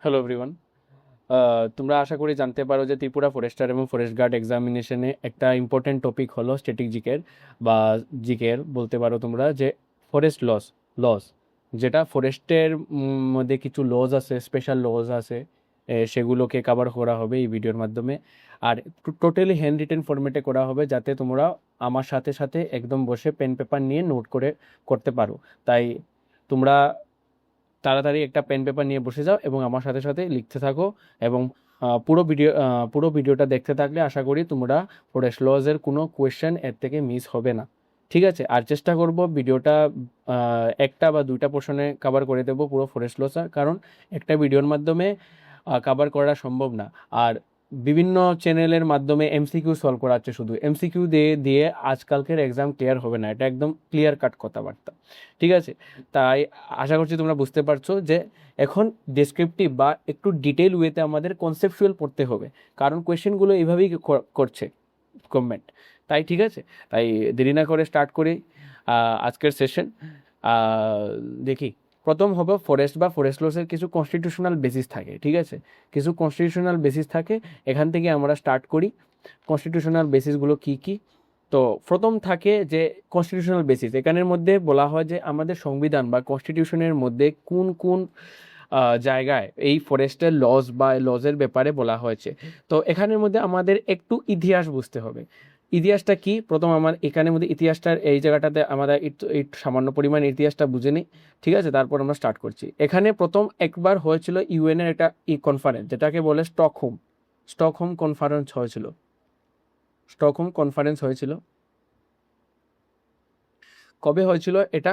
Hello everyone. তোমরা আশা করি জানতে পারো যে ত্রিপুরা ফরেস্টার এবং ফরেস্ট গার্ড এক্সামিনেশনে একটা ইম্পর্টেন্ট টপিক হলো স্ট্যাটিক জিকের বা জিকের বলতে পারো তোমরা যে ফরেস্ট লস যেটা ফরেস্টের মধ্যে কিছু লজ আছে, স্পেশাল লজ আছে, সেগুলোকে কভার করা হবে এই ভিডিওর মাধ্যমে। আর টোটালি হ্যান্ড রিটেন ফরম্যাটে করা হবে যাতে তোমরা আমার সাথে সাথে একদম বসে পেন পেপার নিয়ে নোট করে করতে পারো। তাই তোমরা তাড়াতাড়ি একটা পেন পেপার নিয়ে বসে যাও এবং আমার সাথে সাথে লিখতে থাকো। এবং পুরো ভিডিওটা দেখতে থাকলে আশা করি তোমরা ফরেস্ট লজের কোনো কোয়েশ্চেন এর থেকে মিস হবে না। ঠিক আছে, আর চেষ্টা করব ভিডিওটা একটা বা দুইটা পোর্শনে কভার করে দেবো পুরো ফরেস্ট লজ, কারণ একটা ভিডিওর মাধ্যমে কভার করা সম্ভব না। আর বিভিন্ন চ্যানেলের মাধ্যমে এমসিকিউ সলভ করাচ্ছে, শুধু এমসিকিউ দিয়ে দিয়ে আজকালকের এক্সাম ক্লিয়ার হবে না, এটা একদম ক্লিয়ার কাট কথাবার্তা। ঠিক আছে, তাই আশা করছি তোমরা বুঝতে পারছো যে এখন ডেসক্রিপটিভ বা একটু ডিটেল ওয়েতে আমাদের কনসেপচুয়াল পড়তে হবে, কারণ কোয়েশ্চেনগুলো এইভাবেই করছে গভর্নমেন্ট। তাই ঠিক আছে, তাই দেরি না করে স্টার্ট করি আজকের সেশন। দেখি, প্রথম হবে ফরেস্ট বা ফরেস্ট লসের কিছু কনস্টিটিউশনাল বেসিস থাকে। ঠিক আছে, কিছু কনস্টিটিউশনাল বেসিস থাকে, এখান থেকে আমরা স্টার্ট করি। কনস্টিটিউশনাল বেসিসগুলো কি কি? তো প্রথম থাকে যে কনস্টিটিউশনাল বেসিস, এখানের মধ্যে বলা হয় যে আমাদের সংবিধান বা কনস্টিটিউশনের মধ্যে কোন কোন জায়গায় এই ফরেস্টের লজ বা লজের ব্যাপারে বলা হয়েছে। তো এখানের মধ্যে আমাদের একটু ইতিহাস বুঝতে হবে। ইতিহাসটা কি, প্রথম আমার এখানের মধ্যে ইতিহাসটার এই জায়গাটাতে আমাদের একটু সামান্য পরিমাণ ইতিহাসটা বুঝে নিই। ঠিক আছে, তারপর আমরা স্টার্ট করছি। এখানে প্রথম একবার হয়েছিল ইউএনের একটা কনফারেন্স, যেটাকে বলে স্টকহোম কনফারেন্স হয়েছিল। স্টকহোম কনফারেন্স হয়েছিল কবে হয়েছিল? এটা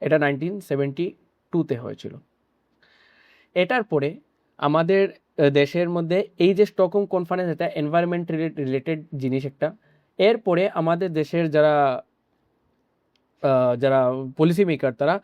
1972-তে হয়েছিল। এটার পরে আমাদের দেশের মধ্যে এই যে স্টকহোম কনফারেন্স, এটা এনভায়রনমেন্ট রিলেটেড জিনিস একটা। এরপরে আমাদের দেশের যারা যারা পলিসি মেকার, তারা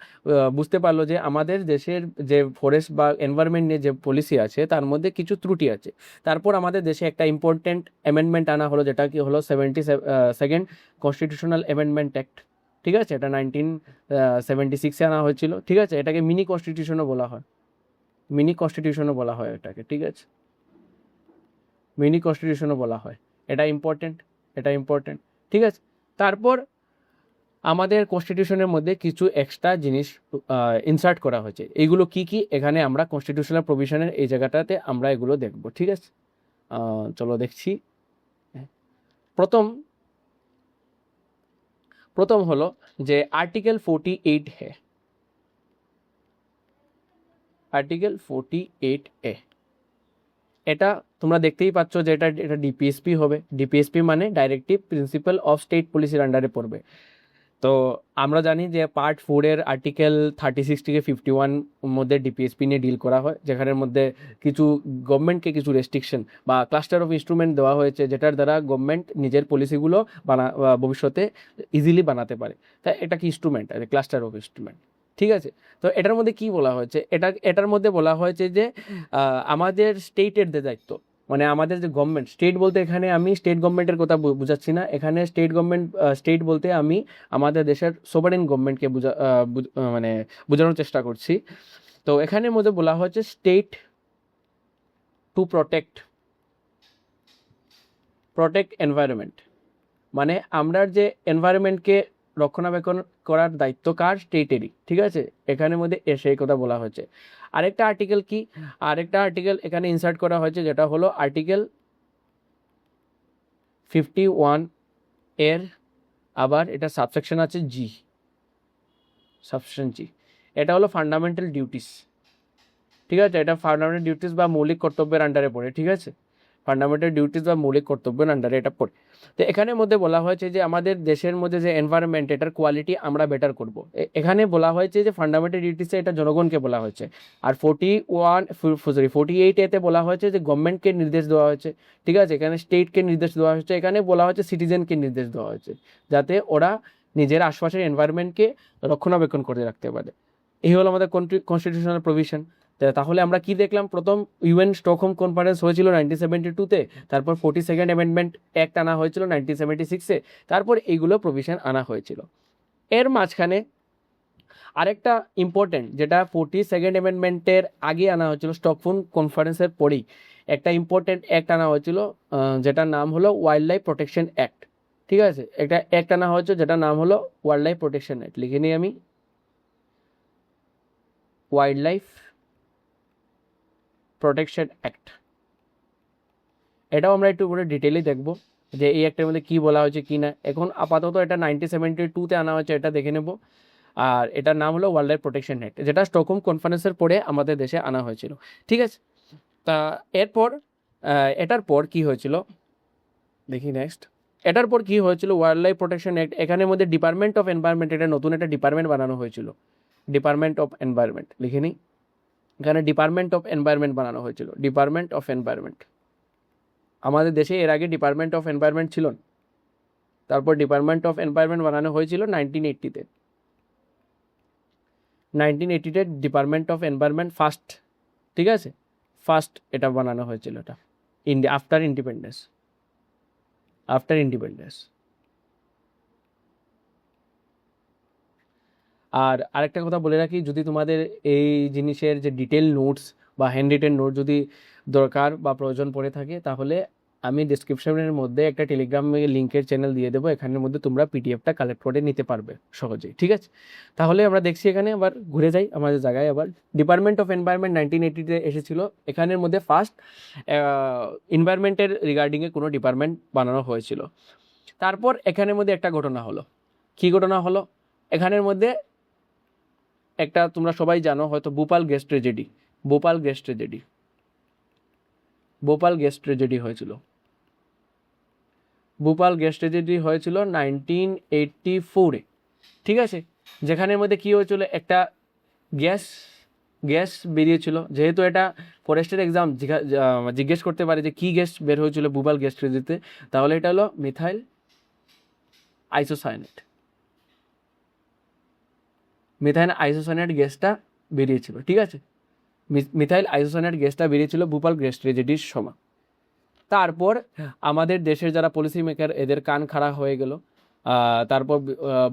বুঝতে পারলো যে আমাদের দেশের যে ফরেস্ট বা এনভায়রনমেন্ট নিয়ে যে পলিসি আছে তার মধ্যে কিছু ত্রুটি আছে। তারপর আমাদের দেশে একটা ইম্পর্টেন্ট অ্যামেন্ডমেন্ট আনা হলো, যেটা কি হলো 72nd কনস্টিটিউশনাল অ্যামেন্ডমেন্ট অ্যাক্ট। ঠিক আছে, এটা 1976-এ আনা হয়েছিল। ঠিক আছে, এটাকে মিনি কনস্টিটিউশনও বলা হয়, এটাকে। ঠিক আছে, মিনি কনস্টিটিউশনও বলা হয়। এটা ইম্পর্টেন্ট। ঠিক আছে, তারপর আমাদের কনস্টিটিউশনের মধ্যে কিছু এক্সট্রা জিনিস ইনসার্ট করা হয়েছে। এইগুলো কি কি, এখানে আমরা কনস্টিটিউশনাল প্রভিশনের এই জায়গাটাতে আমরা এগুলো দেখব। ঠিক আছে, চলো দেখছি। প্রথম হলো যে আর্টিকেল 48 है। আর্টিকেল 48A, এটা তোমরা দেখতেই পাচ্ছ যে এটা ডিপিএসপি হবে। ডিপিএসপি মানে ডাইরেক্টিভ প্রিন্সিপাল অফ স্টেট পলিসির আন্ডারে পড়বে। তো আমরা জানি যে পার্ট 4-এর আর্টিকেল 36 থেকে 51 মধ্যে ডিপিএসপি নিয়ে ডিল করা হয়, যেখানের মধ্যে কিছু গভর্নমেন্টকে কিছু রেস্ট্রিকশন বা ক্লাস্টার অফ ইনস্ট্রুমেন্ট দেওয়া হয়েছে, যেটার দ্বারা গভর্নমেন্ট নিজের পলিসিগুলো ভবিষ্যতে ইজিলি বানাতে পারে। তাই এটা কি ইনস্ট্রুমেন্ট, ক্লাস্টার অফ ইনস্ট্রুমেন্ট। ঠিক আছে, তো এটার মধ্যে কি বলা হয়েছে? এটার মধ্যে বলা হয়েছে যে আমাদের স্টেটের যে দায়িত্ব, মানে আমাদের যে গভর্নমেন্ট, স্টেট বলতে এখানে আমি স্টেট গভর্নমেন্টের কথা বুঝাচ্ছি না, এখানে স্টেট বলতে আমি আমাদের দেশের সোভারেন গভর্নমেন্টকে মানে বোঝানোর চেষ্টা করছি। তো এখানের মধ্যে বলা হয়েছে স্টেট টু প্রোটেক্ট এনভায়রনমেন্ট, মানে আমরা যে এনভায়রনমেন্টকে রক্ষণাবেক্ষণ করার দায়িত্ব কার? স্টেটেরই। ঠিক আছে, এখানের মধ্যে সেই কথা বলা হয়েছে। আরেকটা আর্টিকেল এখানে ইনসার্ট করা হয়েছে, যেটা হলো আর্টিকেল 51 এর আবার এটা সাবসেকশন আছে সাবসেকশন জি। এটা হলো ফান্ডামেন্টাল ডিউটিস। ঠিক আছে, এটা ফান্ডামেন্টাল ডিউটিস বা মৌলিক কর্তব্যের আন্ডারে পড়ে। ঠিক আছে, ফান্ডামেন্টাল ডিউটিস বা মৌলিক কর্তব্যের আন্ডারে এটা পড়ে। তো এখানের মধ্যে বলা হয়েছে যে আমাদের দেশের মধ্যে যে এনভায়রনমেন্ট, এটার কোয়ালিটি আমরা বেটার করব। এখানে বলা হয়েছে যে ফান্ডামেন্টাল ডিউটিসে এটা জনগণকে বলা হয়েছে। আর 48 এতে বলা হয়েছে যে গভর্নমেন্টকে নির্দেশ দেওয়া হয়েছে। ঠিক আছে, এখানে স্টেটকে নির্দেশ দেওয়া হয়েছে, এখানে বলা হয়েছে সিটিজেনকে নির্দেশ দেওয়া হয়েছে, যাতে ওরা নিজের আশপাশের এনভায়রনমেন্টকে রক্ষণাবেক্ষণ করে রাখতে পারে। এই হলো আমাদের কনস্টিটিউশনাল প্রভিশন। তাহলে আমরা কি দেখলাম? প্রথম ইউএন স্টকহোম কনফারেন্স হয়েছিল 1972-তে, তারপর 42nd অ্যামেন্ডমেন্ট অ্যাক্ট আনা হয়েছিল 1976-এ, তারপর এইগুলো প্রভিশন আনা হয়েছিল। এর মাঝখানে আরেকটা ইম্পর্টেন্ট যেটা 42nd অ্যামেন্ডমেন্টের আগে আনা হয়েছিল, স্টকহোম কনফারেন্সের পরেই একটা ইম্পর্টেন্ট অ্যাক্ট আনা হয়েছিল, যেটার নাম হলো ওয়াইল্ড লাইফ প্রোটেকশন অ্যাক্ট। ঠিক আছে, একটা অ্যাক্ট আনা হয়েছে যেটার নাম হলো ওয়াইল্ড লাইফ প্রোটেকশন অ্যাক্ট, লিখে নিই আমি, ওয়াইল্ড লাইফ প্রোটেকশন অ্যাক্ট। এটাও আমরা একটু করে ডিটেইলে দেখবো যে এই অ্যাক্টের মধ্যে কী বলা হয়েছে কি না। এখন আপাতত এটা 1972-তে আনা হয়েছে, এটা দেখে নেব। আর এটার নাম হলো ওয়াইল্ড লাইফ প্রোটেকশন অ্যাক্ট, যেটা স্টকহোম কনফারেন্সের পরে আমাদের দেশে আনা হয়েছিল। ঠিক আছে, তা এটার পর কি হয়েছিল দেখি নেক্সট। এটার পর কি হয়েছিল, ওয়াইল্ড লাইফ প্রোটেকশন অ্যাক্ট, এখানের মধ্যে ডিপার্টমেন্ট অফ এনভায়রনমেন্ট, এটা নতুন একটা ডিপার্টমেন্ট বানানো হয়েছিল, ডিপার্টমেন্ট অফ এনভায়রনমেন্ট, লিখে নিই, এখানে ডিপার্টমেন্ট অফ এনভায়রনমেন্ট বানানো হয়েছিল, ডিপার্টমেন্ট অফ এনভায়রনমেন্ট। আমাদের দেশে এর আগে ডিপার্টমেন্ট অফ এনভায়রনমেন্ট ছিল না, তারপর ডিপার্টমেন্ট অফ এনভায়রনমেন্ট বানানো হয়েছিল 1980-তে। 1980-তে ডিপার্টমেন্ট অফ এনভায়রনমেন্ট ফার্স্ট, ঠিক আছে, ফার্স্ট এটা বানানো হয়েছিল, এটা আফটার ইন্ডিপেন্ডেন্স। আর আরেকটা কথা বলে রাখি, যদি তোমাদের এই জিনিসের যে ডিটেল নোটস বা হ্যান্ড রিটেন নোট যদি দরকার বা প্রয়োজন পড়ে থাকে, তাহলে আমি ডিসক্রিপশনের মধ্যে একটা টেলিগ্রাম লিঙ্কের চ্যানেল দিয়ে দেবো, এখানের মধ্যে তোমরা পিডিএফটা কালেক্ট করে নিতে পারবে সহজেই। ঠিক আছে, তাহলে আমরা দেখছি এখানে আবার ঘুরে যাই আমাদের জায়গায়। আবার ডিপার্টমেন্ট অফ এনভায়রনমেন্ট 1980-তে এসেছিল, এখানের মধ্যে ফার্স্ট এনভায়রনমেন্টের রিগার্ডিংয়ে কোনো ডিপার্টমেন্ট বানানো হয়েছিল। তারপর এখানের মধ্যে একটা ঘটনা হলো, কি ঘটনা হলো, এখানের মধ্যে একটা তোমরা সবাই জানো হয়তো, ভোপাল গ্যাস ট্র্যাজেডি হয়েছিল। ভোপাল গ্যাস ট্র্যাজেডি হয়েছিল 1984-এ। ঠিক আছে, যেখানের মধ্যে কি হয়েছিল, একটা গ্যাস বেরিয়েছিল। যেহেতু এটা ফরেস্টের এক্সাম জিজ্ঞেস করতে পারে যে কি গ্যাস বের হয়েছিল ভোপাল গ্যাস ট্র্যাজেডিতে, তাহলে এটা হলো মিথাইল আইসোসায়ানেট গ্যাসটা বেরিয়েছিল। ঠিক আছে, মিথাইল আইসোসায়ানেট গ্যাসটা বেরিয়েছিল ভোপাল গ্যাস ট্র্যাজেডির সময়। তারপর আমাদের দেশের যারা পলিসি মেকার, এদের কান খাড়া হয়ে গেল। তারপর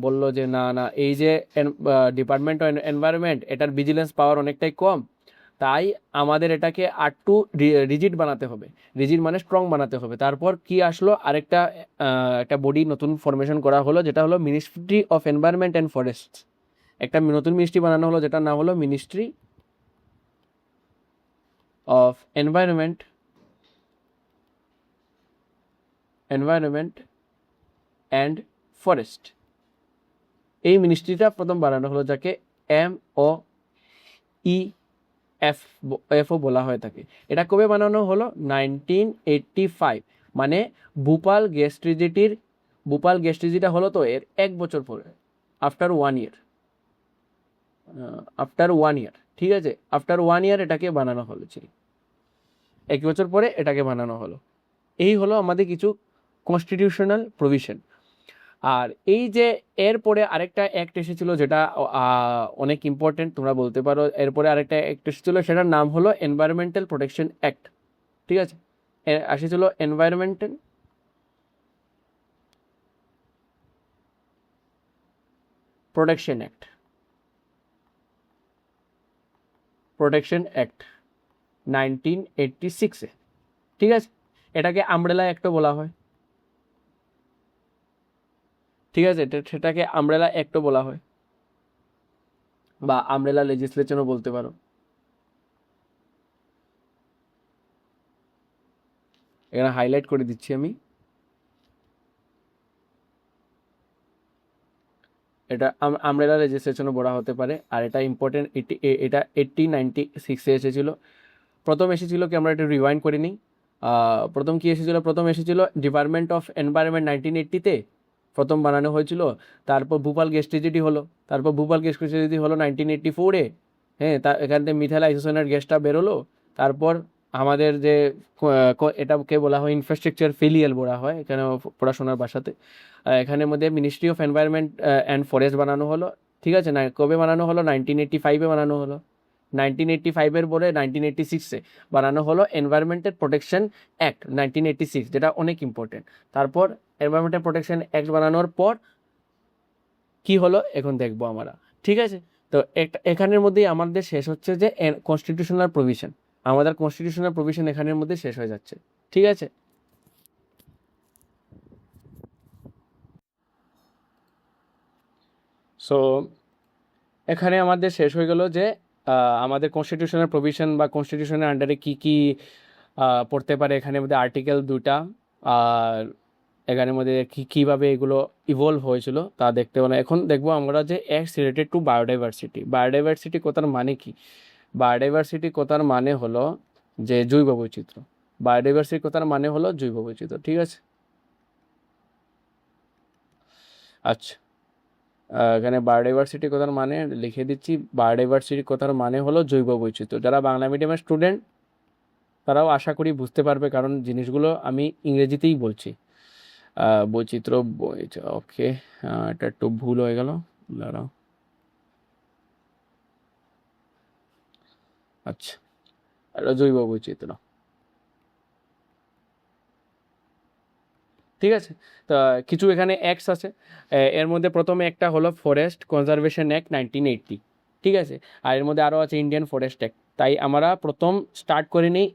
বলল যে না না, এই যে ডিপার্টমেন্ট অফ এনভায়রনমেন্ট, এটার ভিজিলেন্স পাওয়ার অনেকটাই কম, তাই আমাদের এটাকে আরটু রিজিড বানাতে হবে, রিজিড মানে স্ট্রং বানাতে হবে। তারপর কি আসলো, আরেকটা একটা বডি নতুন ফরমেশন করা হলো, যেটা হলো ministry of environment and forest. একটা নতুন মিনিস্ট্রি বানানো হলো, যেটার নাম হলো ministry of environment and forest. এই মিনিস্ট্রিটা প্রথম বানানো হলো, যাকে MOEF বলা হয়ে থাকে। এটা কবে বানানো হলো, 1985, মানে ভোপাল গ্যাস ট্র্যাজেডিটা হলো তো এর 1 বছর পরে, আফটার ওয়ান ইয়ার। ঠিক আছে, আফটার 1 ইয়ার এটাকে বানানো হয়েছিল, 1 বছর পরে এটাকে বানানো হলো। এই হলো আমাদের কিছু কনস্টিটিউশনাল প্রভিশন। আর এই যে এরপরে আরেকটা অ্যাক্ট এসেছিল, যেটা অনেক ইম্পর্টেন্ট তোমরা বলতে পারো, এরপরে আরেকটা অ্যাক্ট এসেছিল, সেটার নাম হলো এনভায়রনমেন্টাল প্রোটেকশন অ্যাক্ট। ঠিক আছে, এসেছিল এনভায়রনমেন্টাল প্রোটেকশন অ্যাক্ট 1986-এ। ঠিক আছে, এটাকে আমব্রেলা অ্যাক্টও বলা হয়। ঠিক আছে, সেটাকে আমব্রেলা অ্যাক্টও বলা হয়, বা আমব্রেলা লেজিসলেশনও বলতে পারো। এখানে হাইলাইট করে দিচ্ছি আমি, এটা আমব্রেলা লেজিসলেশনও বলা হতে পারে। আর এটা ইম্পর্টেন্ট, এটা 1896-এ এসেছিল। প্রথম এসেছিল কি, আমরা একটু রিওয়াইন্ড করে নিই। প্রথম কি এসেছিল, প্রথম এসেছিল ডিপার্টমেন্ট অফ এনভায়রনমেন্ট 1980-তে প্রথম বানানো হয়েছিল। তারপর ভোপাল গ্যাস ট্র্যাজেডি হলো, 1984-এ। হ্যাঁ, এখান থেকে মিথাইল আইসোসায়ানেট গ্যাসটা বেরোলো। তারপর আমাদের যে এটাকে বলা হয় ইনফ্রাস্ট্রাকচার ফেলিয়ার বলা হয় এখানে পড়াশোনার ভাষাতে। এখানের মধ্যে ministry of environment and forest বানানো হলো। ঠিক আছে, না কবে বানানো হলো, 1985-এ বানানো হলো। 1985-এর পরে 1986-এ বানানো হলো এনভায়রনমেন্টাল প্রোটেকশন অ্যাক্ট 1986, যেটা অনেক ইম্পর্টেন্ট। তারপর এনভায়রনমেন্টাল প্রোটেকশন অ্যাক্ট বানানোর পর কি হলো এখন দেখবো আমরা। ঠিক আছে, তো এখানের মধ্যেই আমাদের শেষ হচ্ছে যে কনস্টিটিউশনাল প্রভিশন, আমাদের কনস্টিটিউশনাল প্রভিশন এখানের মধ্যে শেষ হয়ে যাচ্ছে, ঠিক আছে। সো এখানে আমাদের শেষ হয়ে গেল যে আমাদের কনস্টিটিউশনাল প্রভিশন বা কনস্টিটিউশনের আন্ডারে কি কি পড়তে পারে, এখানের মধ্যে আর্টিকেল 2টা, আর এখানের মধ্যে কীভাবে এগুলো ইভলভ হয়েছিল তা দেখতে পেলাম। এখন দেখবো আমরা যে acts related to biodiversity. Biodiversity কথার মানে কি? বায়োডাইভার্সিটি কথার মানে হলো যে জৈব বৈচিত্র্য। বায়োডাইভার্সিটি কথার মানে হলো জৈব বৈচিত্র্য, ঠিক আছে। আচ্ছা, এখানে বায়োডাইভার্সিটি কথার মানে লিখে দিচ্ছি। বায়োডাইভার্সিটি কথার মানে হলো জৈব বৈচিত্র্য। যারা বাংলা মিডিয়ামের স্টুডেন্ট তারাও আশা করি বুঝতে পারবে, কারণ জিনিসগুলো আমি ইংরেজিতেই বলছি। বৈচিত্র্য ওকে, এটা একটু ভুল হয়ে গেল, দাঁড়াও। আচ্ছা, এটা জৈব বৈচিত্র্য, ঠিক আছে। তা কিছু এখানে অ্যাক্টস আছে, এর মধ্যে প্রথমে একটা হলো ফরেস্ট কনজারভেশন অ্যাক্ট 1980, ঠিক আছে। আর এর মধ্যে আরও আছে ইন্ডিয়ান ফরেস্ট অ্যাক্ট। তাই আমরা প্রথম স্টার্ট করে নিই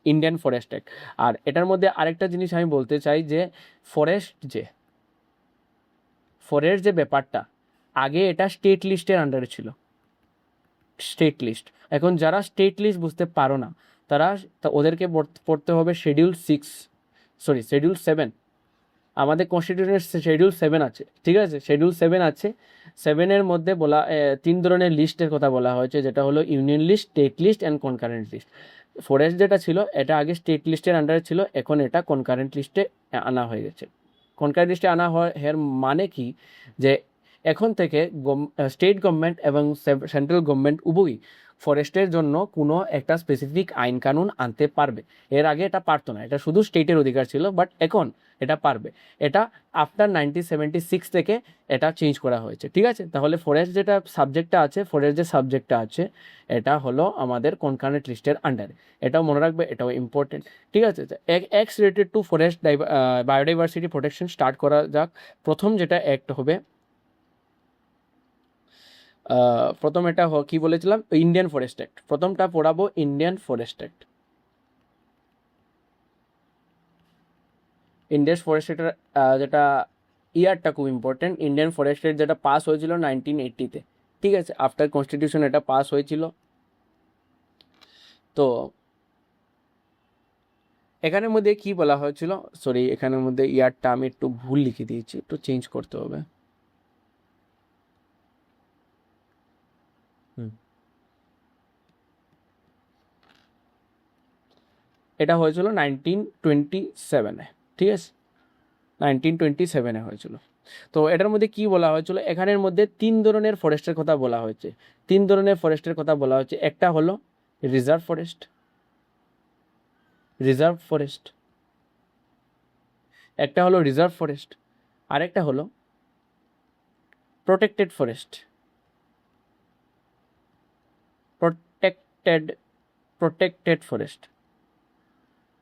ইন্ডিয়ান ফরেস্ট অ্যাক্ট। আর এটার মধ্যে আরেকটা জিনিস আমি বলতে চাই যে ফরেস্ট যে ব্যাপারটা, আগে এটা স্টেট লিস্টের আন্ডারে ছিল, স্টেট লিস্ট। এখন যারা স্টেট লিস্ট বুঝতে পারো না তারা ওদেরকে পড়তে হবে শিডিউল 7। আমাদের কনস্টিটিউশনের শিডিউল 7 আছে, ঠিক আছে। শিডিউল 7 আছে, 7-এর মধ্যে বলা 3 ধরনের লিস্টের কথা বলা হয়েছে, যেটা হলো union list, state list and concurrent list. Forest যেটা ছিল এটা আগে স্টেট লিস্টের আন্ডারে ছিল, এখন এটা কনকারেন্ট লিস্টে আনা হয়ে গেছে। কনকারেন্ট লিস্টে আনা হয় এর মানে কি, যে এখন থেকে স্টেট গভর্নমেন্ট এবং সেন্ট্রাল গভর্নমেন্ট উভয়ই ফরেস্টের জন্য কোনো একটা স্পেসিফিক আইন কানুন আনতে পারবে। এর আগে এটা পারতো না, এটা শুধু স্টেটের অধিকার ছিল, বাট এখন এটা পারবে। এটা আফটার 1976 থেকে এটা চেঞ্জ করা হয়েছে, ঠিক আছে। তাহলে ফরেস্ট যে সাবজেক্টটা আছে এটা হলো আমাদের কনকারেন্ট লিস্টের আন্ডারে, এটাও মনে রাখবে, এটাও ইম্পর্টেন্ট, ঠিক আছে। Acts related to forest biodiversity protection start করা যাক। প্রথম যেটা অ্যাক্ট হবে, প্রথম এটা কি বলেছিলাম, ইন্ডিয়ান ফরেস্ট অ্যাক্ট। প্রথমটা পড়াবো Indian forest act. Indian forest অ্যাক্টের যেটা ইয়ারটা খুব ইম্পর্টেন্ট। ইন্ডিয়ান ফরেস্ট অ্যাক্ট যেটা পাস হয়েছিল 1980-তে, ঠিক আছে। আফটার কনস্টিটিউশন এটা পাস হয়েছিল। তো এখানের মধ্যে কি বলা হয়েছিল, সরি এখানের মধ্যে ইয়ারটা আমি একটু ভুল লিখে দিয়েছি, একটু চেঞ্জ করতে হবে। এটা হয়েছিল 1927-এ, ঠিক আছে, 1927-এ হয়েছিল। তো এটার মধ্যে কি বলা হয়েছিল, এখানের মধ্যে 3 ধরনের ফরেস্টের কথা বলা হয়েছে। 3 ধরনের ফরেস্টের কথা বলা হয়েছে। একটা হলো রিজার্ভ ফরেস্ট, একটা হলো রিজার্ভ ফরেস্ট, আরেকটা হলো প্রোটেক্টেড ফরেস্ট,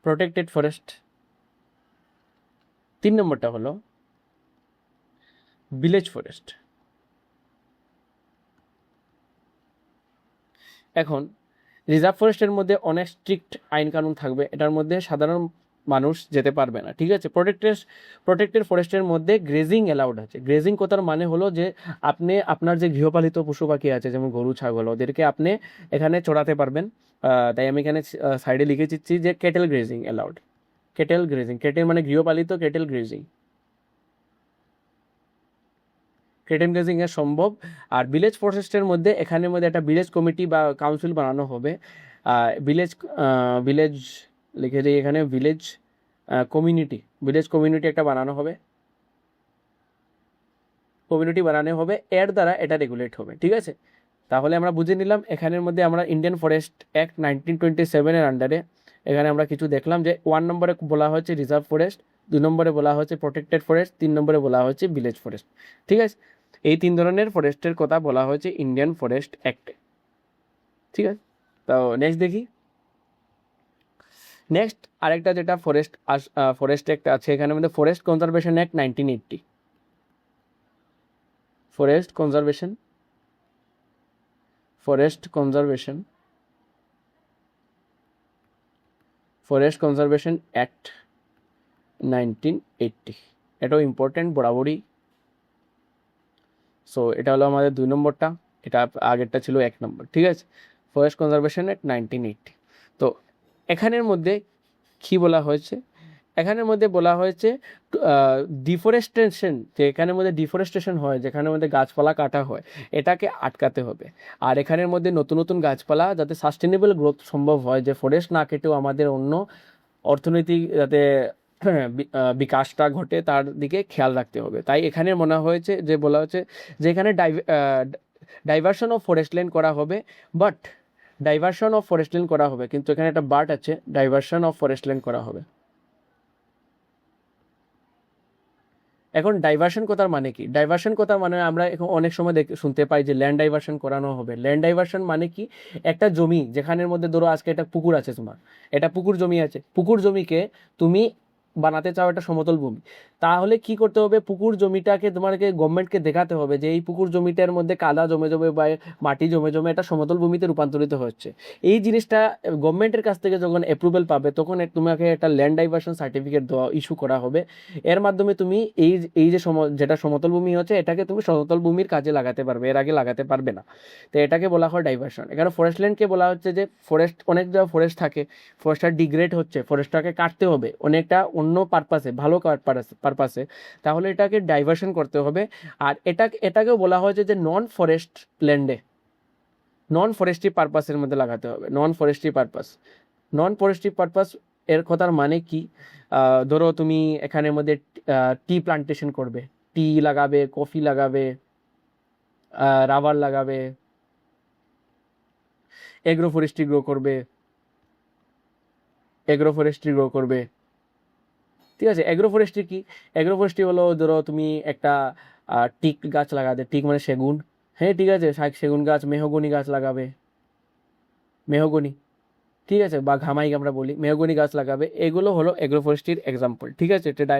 প্রোটেক্টেড ফরেস্ট। 3 নম্বরটা হলো ভিলেজ ফরেস্ট। এখন রিজার্ভ ফরেস্টের মধ্যে অনেক স্ট্রিক্ট আইন কানুন থাকবে, এটার মধ্যে সাধারণ মানুষ যেতে পারবে না, ঠিক আছে। প্রোটেক্টেড ফরেস্টের মধ্যে গ্রেজিং অ্যালাউড আছে। গ্রেজিং কথার মানে হলো যে আপনি আপনার যে গৃহপালিত পশু পাখি আছে, যেমন গরু ছাগল, ওদেরকে আপনি এখানে চড়াতে পারবেন। তাই আমি এখানে সাইডে লিখে দিচ্ছি যে ক্যাটেল গ্রেজিং অ্যালাউড। ক্যাটেল মানে গৃহপালিত, ক্যাটেল গ্রেজিং এর সম্ভব। আর ভিলেজ ফরেস্টের মধ্যে এখানের মধ্যে একটা ভিলেজ কমিটি বা কাউন্সিল বানানো হবে। ভিলেজ লিখে দিই এখানে, ভিলেজ কমিউনিটি একটা বানানো হবে। এর দ্বারা এটা রেগুলেট হবে, ঠিক আছে। তাহলে আমরা বুঝে নিলাম এখানের মধ্যে আমরা ইন্ডিয়ান ফরেস্ট অ্যাক্ট 1927-এর আন্ডারে এখানে আমরা কিছু দেখলাম যে 1 নম্বরে বলা হয়েছে রিজার্ভ ফরেস্ট, 2 নম্বরে বলা হয়েছে প্রোটেক্টেড ফরেস্ট, 3 নম্বরে বলা হয়েছে ভিলেজ ফরেস্ট, ঠিক আছে। এই 3 ধরনের ফরেস্টের কথা বলা হয়েছে ইন্ডিয়ান ফরেস্ট অ্যাক্টে, ঠিক আছে। তো নেক্সট দেখি। নেক্সট আরেকটা যেটা ফরেস্ট অ্যাক্ট আছে এখানের মধ্যে, forest conservation act 1980। Forest conservation forest conservation act 1980, এটাও ইম্পর্টেন্ট বরাবরই। সো এটা হলো আমাদের 2 নম্বরটা, এটা আগেরটা ছিল 1 নম্বর, ঠিক আছে। Forest conservation act 1980। তো এখানের মধ্যে কি বলা হয়েছে, এখানের মধ্যে বলা হয়েছে ডিফরেস্টেশন, যে এখানের মধ্যে ডিফরেস্টেশন হয়, যেখানের মধ্যে গাছপালা কাটা হয়, এটাকে আটকাতে হবে। আর এখানের মধ্যে নতুন নতুন গাছপালা যাতে সাস্টেনেবল গ্রোথ সম্ভব হয়, যে ফরেস্ট না কেটেও আমাদের অন্য অর্থনৈতিক যাতে বিকাশটা ঘটে তার দিকে খেয়াল রাখতে হবে। তাই এখানে মনে হয়েছে যে বলা হচ্ছে যে এখানে ডাইভারশন অফ ফরেস্ট ল্যান্ড করা হবে, but diversion of forest land করা হবে, কিন্তু এখানে একটা বাট আছে, ডাইভারশন অফ ফরেস্ট ল্যান্ড করা হবে। এখন ডাইভারশন কথার মানে কি? ডাইভারশন কথার মানে আমরা এখন অনেক সময় শুনতে পাই যে ল্যান্ড ডাইভারশন করানো হবে। ল্যান্ড ডাইভারশন মানে কি? একটা জমি যেখানের মধ্যে ধরো আজকে একটা পুকুর আছে, তোমার এটা পুকুর জমি আছে, পুকুর জমিকে তুমি বানাতে চাও একটা সমতল ভূমি, তাহলে কি করতে হবে? পুকুর জমিটাকে তোমাকে গভর্নমেন্টকে দেখাতে হবে যে এই পুকুর জমিটার মধ্যে কাদা জমে জমে বা মাটি জমে জমে একটা সমতল ভূমিতে রূপান্তরিত হচ্ছে। এই জিনিসটা গভর্নমেন্টের কাছ থেকে যখন অ্যাপ্রুভাল পাবে, তখন তোমাকে একটা ল্যান্ড ডাইভারশন সার্টিফিকেট দেওয়া ইস্যু করা হবে। এর মাধ্যমে তুমি এই যে যেটা সমতল ভূমি হচ্ছে, এটাকে তুমি সমতল ভূমির কাজে লাগাতে পারবে, এর আগে লাগাতে পারবে না। তো এটাকে বলা হয় ডাইভারশন। এখানে ফরেস্ট ল্যান্ডকে বলা হচ্ছে যে ফরেস্ট, অনেক জায়গায় ফরেস্ট থাকে, ফরেস্টটা ডিগ্রেড হচ্ছে, ফরেস্টটাকে কাটতে হবে অনেকটা অন্য পারপাসে, ভালো পারপাসে, তাহলে এটাকে ডাইভারশন করতে হবে। আর এটাকেও বলা হয়েছে যে নন ফরেস্ট ল্যান্ডে নন ফরেস্ট্রি পারপাসের মধ্যে লাগাতে হবে। নন ফরেস্ট্রি পারপাস এর কথার মানে কি? ধরো তুমি এখানের মধ্যে টি প্লান্টেশন করবে, টি লাগাবে, কফি লাগাবে, রাবার লাগাবে, এগ্রো ফরেস্ট্রি গ্রো করবে, ঠিক আছে। এগ্রো ফরেস্ট্রি কি? এগ্রো ফরেস্ট্রি হলো ধরো তুমি একটা টিক গাছ লাগাবে, টিক মানে সেগুন, হ্যাঁ ঠিক আছে, সেগুন গাছ, মেহগনি গাছ লাগাবে, মেহগনি, ঠিক আছে, বা ঘামাই আমরা বলি, মেহগনি গাছ লাগাবে। এগুলো হলো এগ্রো ফরেস্ট্রির এক্সাম্পল, ঠিক আছে। এটা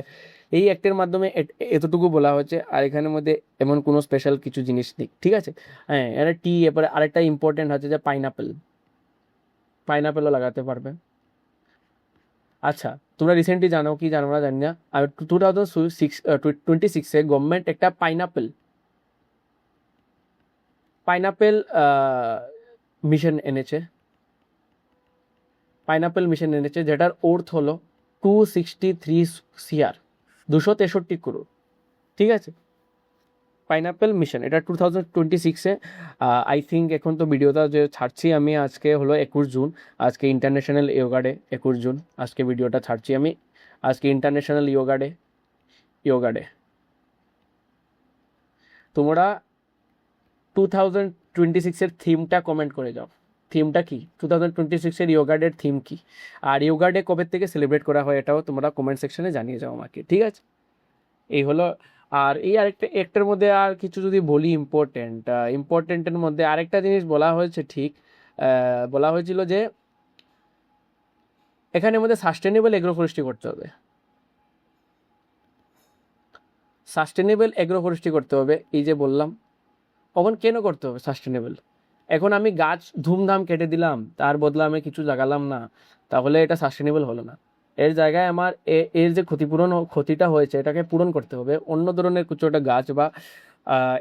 এই অ্যাক্টের মাধ্যমে এতটুকু বলা হচ্ছে, আর এখানের মধ্যে এমন কোনো স্পেশাল কিছু জিনিস নেই, ঠিক আছে। হ্যাঁ, এটা টি। এরপরে আরেকটা ইম্পর্টেন্ট হচ্ছে যে পাইনাপেলও লাগাতে পারবে। আচ্ছা, তোমরা রিসেন্টলি জানো কি জানো না জানি না, 2026-এ গভর্নমেন্ট একটা পাইনাপেল মিশন এনেছে, যেটার অর্থ হলো 263 CR, 263 crore, ঠিক আছে। পাইনাপেল মিশন এটা 2026-এ, আই থিঙ্ক। এখন তো ভিডিওটা যে ছাড়ছি আমি, আজকে হলো 21 জুন, আজকে ইন্টারন্যাশনাল যোগা ডে, 21 জুন আজকে ভিডিওটা ছাড়ছি আমি, আজকে ইন্টারন্যাশনাল যোগা ডে। তোমরা 2026-এর থিমটা কমেন্ট করে যাও, থিমটা কি 2026-এর যোগা ডের থিম কি, আর যোগা ডে কবে থেকে সেলিব্রেট করা হয় এটাও তোমরা কমেন্ট সেকশনে জানিয়ে যাও আমাকে, ঠিক আছে। এই হলো। আর এই আরেকটা একটার মধ্যে আর কিছু যদি বলি, ইম্পর্টেন্টের মধ্যে আরেকটা জিনিস বলা হয়েছে, ঠিক বলা হয়েছিল যে এখানের মধ্যে সাস্টেনেবল এগ্রো ফরেস্ট্রি করতে হবে, এই যে বললাম। কখন কেন করতে হবে সাস্টেনেবল? এখন আমি গাছ ধুমধাম কেটে দিলাম, তার বদলে আমি কিছু লাগালাম না, তাহলে এটা সাস্টেনেবল হলো না। এর জায়গায় আমার এর যে ক্ষতিটা হয়েছে এটাকে পূরণ করতে হবে অন্য ধরনের কিছু একটা গাছ বা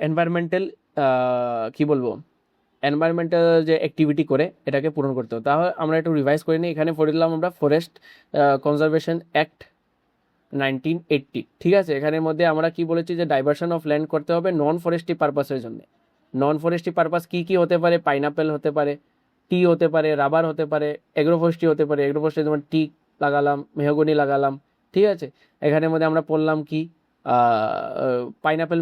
এনভায়রনমেন্টাল, কি বলবো, এনভায়রনমেন্টাল যে অ্যাক্টিভিটি করে এটাকে পূরণ করতে হবে। তাহলে আমরা একটু রিভাইজ করে নিই। এখানে পড়ে দিলাম আমরা ফরেস্ট কনজারভেশন অ্যাক্ট 1980, ঠিক আছে। এখানের মধ্যে আমরা কি বলেছি যে ডাইভারশন অফ ল্যান্ড করতে হবে নন ফরেস্ট্রি পারপাসের জন্য। নন ফরেস্ট্রি পারপাস কি হতে পারে? পাইনাপেল হতে পারে, টি হতে পারে, রাবার হতে পারে, এগ্রো ফরেস্ট্রি হতে পারে। এগ্রো ফরেস্ট্রি যেমন টি লাগালাম, মেহগনি লাগালাম, ঠিক আছে। এখানের মধ্যে আমরা পড়লাম কি, পাইনাপেল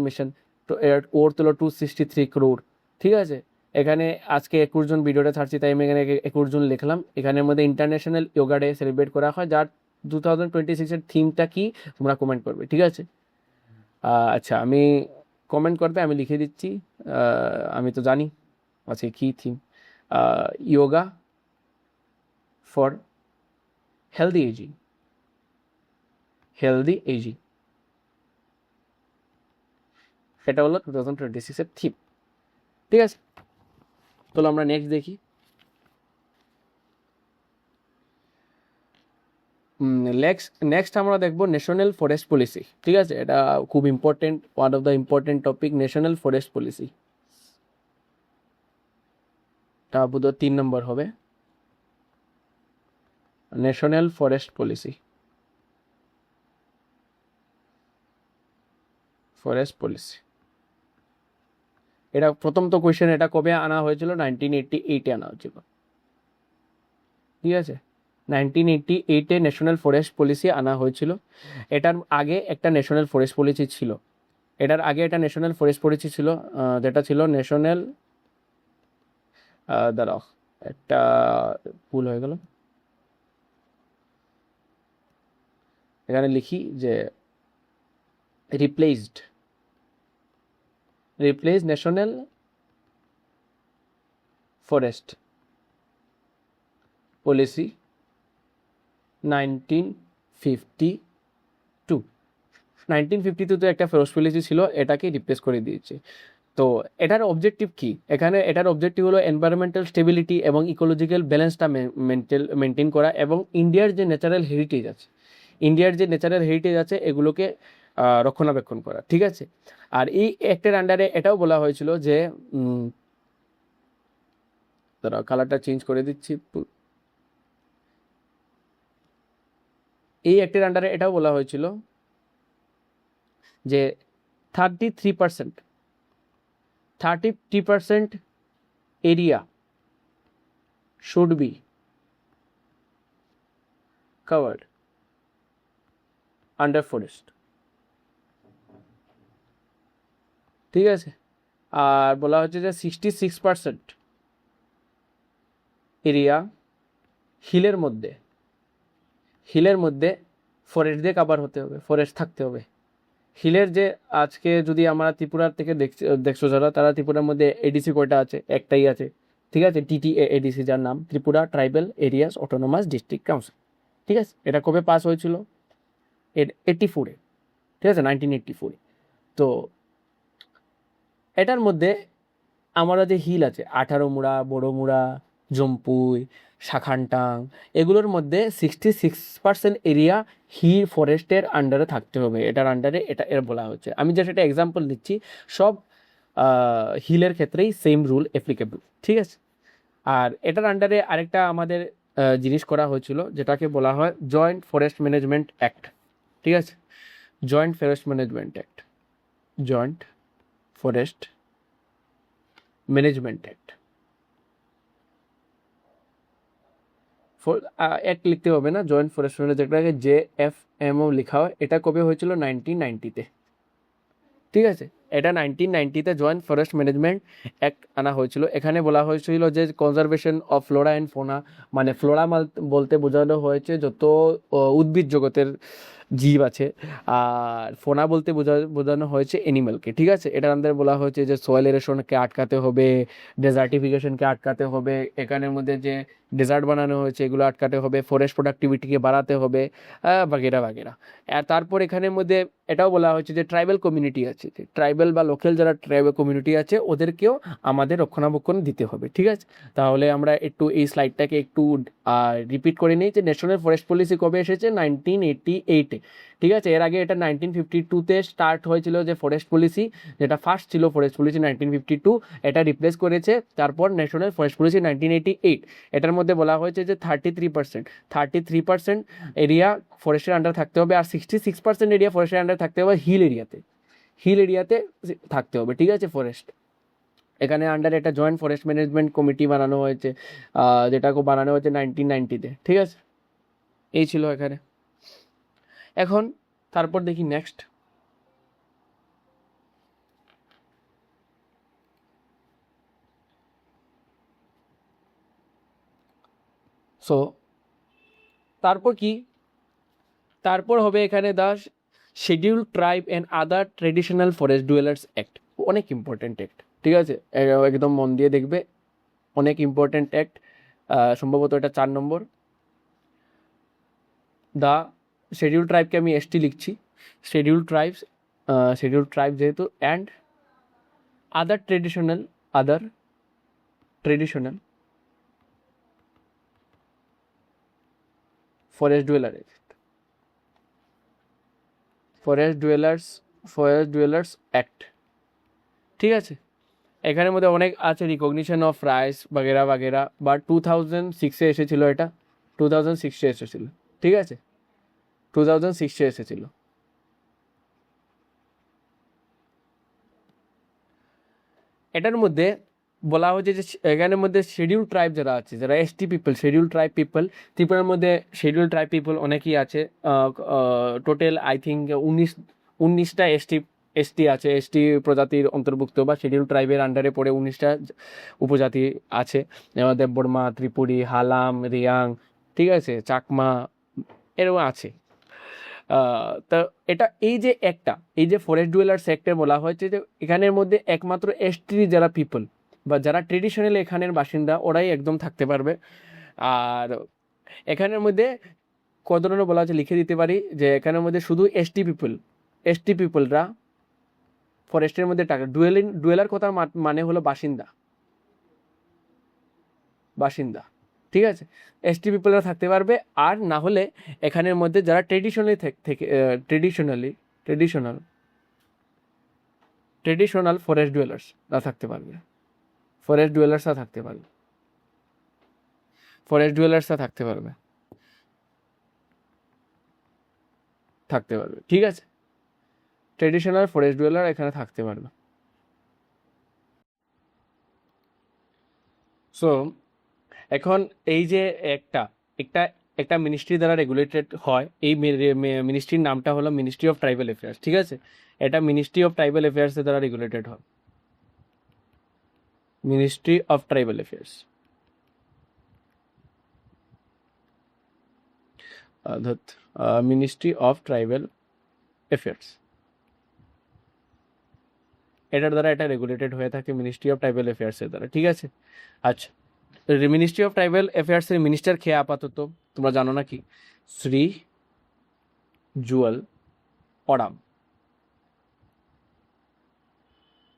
মিশন, তো এর ওর হলো 263 crore, ঠিক আছে। এখানে আজকে 21 জন ভিডিওটা ছাড়ছি, তাই আমি এখানে 21 জন লিখলাম। এখানের মধ্যে ইন্টারন্যাশনাল যোগা ডে সেলিব্রেট করা হয়, যার 2026-এর থিমটা কি তোমরা কমেন্ট করবে, ঠিক আছে। আচ্ছা, আমি কমেন্ট করবে, আমি লিখে দিচ্ছি, আমি তো জানি আচ্ছা কি theme. Yoga for healthy ageing, এটা হলো 2026-এর থিম। ঠিক আছে, চলো আমরা নেক্সট দেখি। নেক্সট আমরা দেখবো ন্যাশনাল ফরেস্ট পলিসি। ঠিক আছে, এটা খুব important, one of the important topic, national forest policy. এটা বোধহয় 3 নম্বর হবে, national forest policy. Forest policy, এটা প্রথম তো কোয়েশ্চেন, এটা কবে আনা হয়েছিল? 1988-এ আনা হয়েছিল। ঠিক আছে, 1988-এ ন্যাশনাল ফরেস্ট পলিসি আনা হয়েছিল। এটার আগে একটা ন্যাশনাল ফরেস্ট পলিসি ছিল, যেটা ছিল ন্যাশনাল, দাঁড়াও একটা ভুল হয়ে গেল, এখানে লিখি যে রিপ্লেসড ন্যাশনাল ফরেস্ট পলিসি 1952। 1952-তে একটা ফরেস্ট পলিসি ছিল, এটাকে রিপ্লেস করে দিয়েছে। তো এটার অবজেক্টিভ কি? এটার অবজেক্টিভ হলো এনভায়রনমেন্টাল স্টেবিলিটি এবং ইকোলজিক্যাল ব্যালেন্সটা মেনটেন করা, এবং ইন্ডিয়ার যে ন্যাচারাল হেরিটেজ আছে এগুলোকে রক্ষণাবেক্ষণ করা। ঠিক আছে, আর এই অ্যাক্টের আন্ডারে এটাও বলা হয়েছিল যে দাঁড়াও কালারটা চেঞ্জ করে দিচ্ছি। এই অ্যাক্টের আন্ডারে এটাও বলা হয়েছিল যে 33% area should be covered under forest। ঠিক আছে, আর বলা হচ্ছে যে 66% এরিয়া হিলের মধ্যে ফরেস্ট দিয়ে কাভার হতে হবে, ফরেস্ট থাকতে হবে। হিলের যে আজকে যদি আমরা ত্রিপুরার থেকে দেখছো যারা, তারা ত্রিপুরার মধ্যে এডিসি কয়টা আছে? একটাই আছে। ঠিক আছে, TTA এডিসি, যার নাম Tripura tribal areas autonomous district council. ঠিক আছে, এটা কবে পাস হয়েছিল? 84-এ। ঠিক আছে, 1984-এ। তো এটার মধ্যে আমরা যে হিল আছে, 18মুড়া, বড়মুড়া, জম্পুই, শাখানটাং, এগুলোর মধ্যে 66% এরিয়া ফরেস্টের আন্ডারে থাকতে হবে। এটার আন্ডারে এর বলা হচ্ছে। আমি জাস্ট একটা এক্সাম্পল দিচ্ছি, সব হিলের ক্ষেত্রেই সেম রুল অ্যাপ্লিকেবল। ঠিক আছে, আর এটার আন্ডারে আরেকটা আমাদের জিনিস করা হয়েছিল, যেটাকে বলা হয় জয়েন্ট ফরেস্ট ম্যানেজমেন্ট অ্যাক্ট। ঠিক আছে, joint forest management act act লিখতে হবে না, জয়েন্ট ফরেস্ট ম্যানেজমেন্ট, JFMO লেখা হয়। এটা কবে হয়েছিল? 1990-তে। ঠিক আছে, এটা 1990-তে জয়েন্ট ফরেস্ট ম্যানেজমেন্ট অ্যাক্ট আনা হয়েছিল। এখানে বলা হয়েছিল যে কনজারভেশন অফ ফ্লোরা অ্যান্ড ফোনা, মানে ফ্লোরা বলতে বোঝানো হয়েছে যত উদ্ভিদ জগতের জীব আছে, আর ফোনা বলতে বোঝানো হয়েছে অ্যানিমেলকে। ঠিক আছে, এটার আন্ডারে বলা হয়েছে যে সয়েল এরেশনকে আটকাতে হবে, ডেজার্টিফিকেশনকে আটকাতে হবে, এখানের মধ্যে যে ডেজার্ট বানানো হয়েছে এগুলো আটকাতে হবে, ফরেস্ট প্রোডাক্টিভিটিকে বাড়াতে হবে, বাগেরা। আর তারপর এখানের মধ্যে এটাও বলা হয়েছে যে ট্রাইবাল কমিউনিটি আছে, যে ট্রাইবাল বা লোকাল যারা ট্রাইবাল কমিউনিটি আছে ওদেরকেও আমাদের রক্ষণাবেক্ষণ দিতে হবে। ঠিক আছে, তাহলে আমরা একটু এই স্লাইডটাকে একটু রিপিট করে নিই যে ন্যাশনাল ফরেস্ট পলিসি কবে এসেছে? 1988-এ। ঠিক আছে, এর আগে এটা 1952-তে স্টার্ট হয়েছিল যে ফরেস্ট পলিসি, যেটা ফার্স্ট ছিল ফরেস্ট পলিসি 1952, এটা রিপ্লেস করেছে তারপর ন্যাশনাল ফরেস্ট পলিসি 1988। এটার মধ্যে বলা হয়েছে যে 33% এরিয়া ফরেস্টের আন্ডার থাকতে হবে, আর 66% এরিয়া ফরেস্টের আন্ডার থাকতে হবে হিল এরিয়াতে থাকতে হবে। ঠিক আছে, ফরেস্ট এখানে আন্ডার একটা জয়েন্ট ফরেস্ট ম্যানেজমেন্ট কমিটি বানানো হয়েছে, যেটাকে বানানো হয়েছে 1990-তে। ঠিক আছে, এই ছিল এখানে। এখন তারপর দেখি নেক্সট। সো তারপর কি? তারপর হবে এখানে the schedule tribe and other traditional forest dwellers act. অনেক ইম্পর্টেন্ট অ্যাক্ট। ঠিক আছে, একদম মন দিয়ে দেখবে, অনেক ইম্পর্টেন্ট অ্যাক্ট। সম্ভবত এটা 4 নম্বর। দ্য শিডিউল ট্রাইবকে আমি ST লিখছি, শিডিউল ট্রাইব যেহেতু, and other traditional other traditional forest dwellers act. ঠিক আছে, এখানের মধ্যে অনেক আছে, রিকগনিশন অফ রাইটস বাগেরা বাগেরা, বা 2006-এ এসেছিল, এটা 2006-এ এসেছিল। ঠিক আছে, 2006-এ এসেছিল। এটার মধ্যে বলা হয়েছে যে এখানের মধ্যে শিডিউল ট্রাইব যারা আছে, যারা ST people, schedule tribe people, ত্রিপুরার মধ্যে শিডিউল ট্রাইব পিপল অনেকেই আছে। টোটাল আই থিঙ্ক 19টা এসটি আছে, এসটি প্রজাতির অন্তর্ভুক্ত বা শিডিউল ট্রাইবের আন্ডারে পড়ে 19টা উপজাতি আছে। দেববর্মা, ত্রিপুরী, হালাম, রিয়াং, ঠিক আছে, চাকমা, এরকম আছে। তা এটা এই যে ফরেস্ট ডুয়েলার্স সেক্টর বলা হয়েছে, যে এখানের মধ্যে একমাত্র এসটি যারা পিপল বা যারা ট্রেডিশনাল এখানের বাসিন্দা ওরাই একদম থাকতে পারবে। আর এখানের মধ্যে কত ধরনের বলা হচ্ছে লিখে দিতে পারি, যে এখানের মধ্যে শুধু এসটি পিপলরা ফরেস্টের মধ্যে টাকা ডুয়েলার কথা মানে হলো বাসিন্দা। ঠিক আছে, এসটি পিপলরা থাকতে পারবে। আর না হলে এখানের মধ্যে যারা ট্রেডিশনাল ফরেস্ট ডুয়েলার্সরা থাকতে পারবে। ঠিক আছে, ট্রেডিশনাল ফরেস্ট ডুয়েলার এখানে থাকতে পারবে। সো এখন এই যে একটা একটা একটা মিনিস্ট্রি দ্বারা রেগুলেটেড হয়, এই মিনিস্ট্রির নামটা হলো মিনিস্ট্রি অফ ট্রাইবাল অ্যাফেয়ার্স। ঠিক আছে, এটা মিনিস্ট্রি অফ ট্রাইবাল অ্যাফেয়ার্স দ্বারা রেগুলেটেড হয়, ministry of tribal affairs. Ministry of tribal affairs, এটার দ্বারা এটা রেগুলেটেড হয়ে থাকে, মিনিস্ট্রি অফ ট্রাইবাল অ্যাফেয়ার্সের দ্বারা। ঠিক আছে, আচ্ছা, মিনিস্ট্রি অফ ট্রাইবাল অ্যাফেয়ার্সের মিনিস্টার খেয়ে আপাতত তোমরা জানো নাকি? শ্রী জুয়েল ওরাম,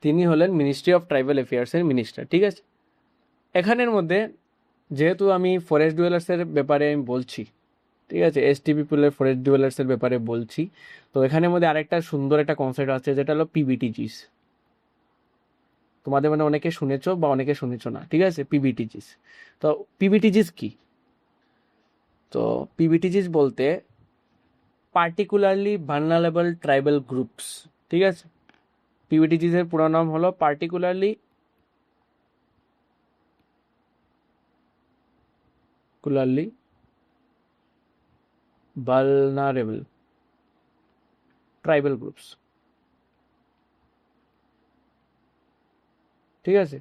তিনি হলেন মিনিস্ট্রি অফ ট্রাইবাল অ্যাফেয়ার্সের মিনিস্টার। ঠিক আছে, এখানের মধ্যে যেহেতু আমি ফরেস্ট ডুয়েলার্সের ব্যাপারে আমি বলছি, ঠিক আছে, এসটি পিপলের ফরেস্ট ডুয়েলার্সের ব্যাপারে বলছি, তো এখানের মধ্যে আরেকটা সুন্দর একটা কনসেপ্ট আছে, যেটা হলো পিবিটিজিস। তোমাদের মানে অনেকে শুনেছো বা অনেকে শুনেছো না। ঠিক আছে, পিবিটিজিস। তো পিবিটিজিস কি? তো পিবিটিজিস বলতে পার্টিকুলারলি ভালনারেবল ট্রাইবাল গ্রুপস। ঠিক আছে, পিবিটিজিস এর পুরো নাম হলো পার্টিকুলারলি ভালনারেবল ট্রাইবাল গ্রুপস। ঠিক আছে,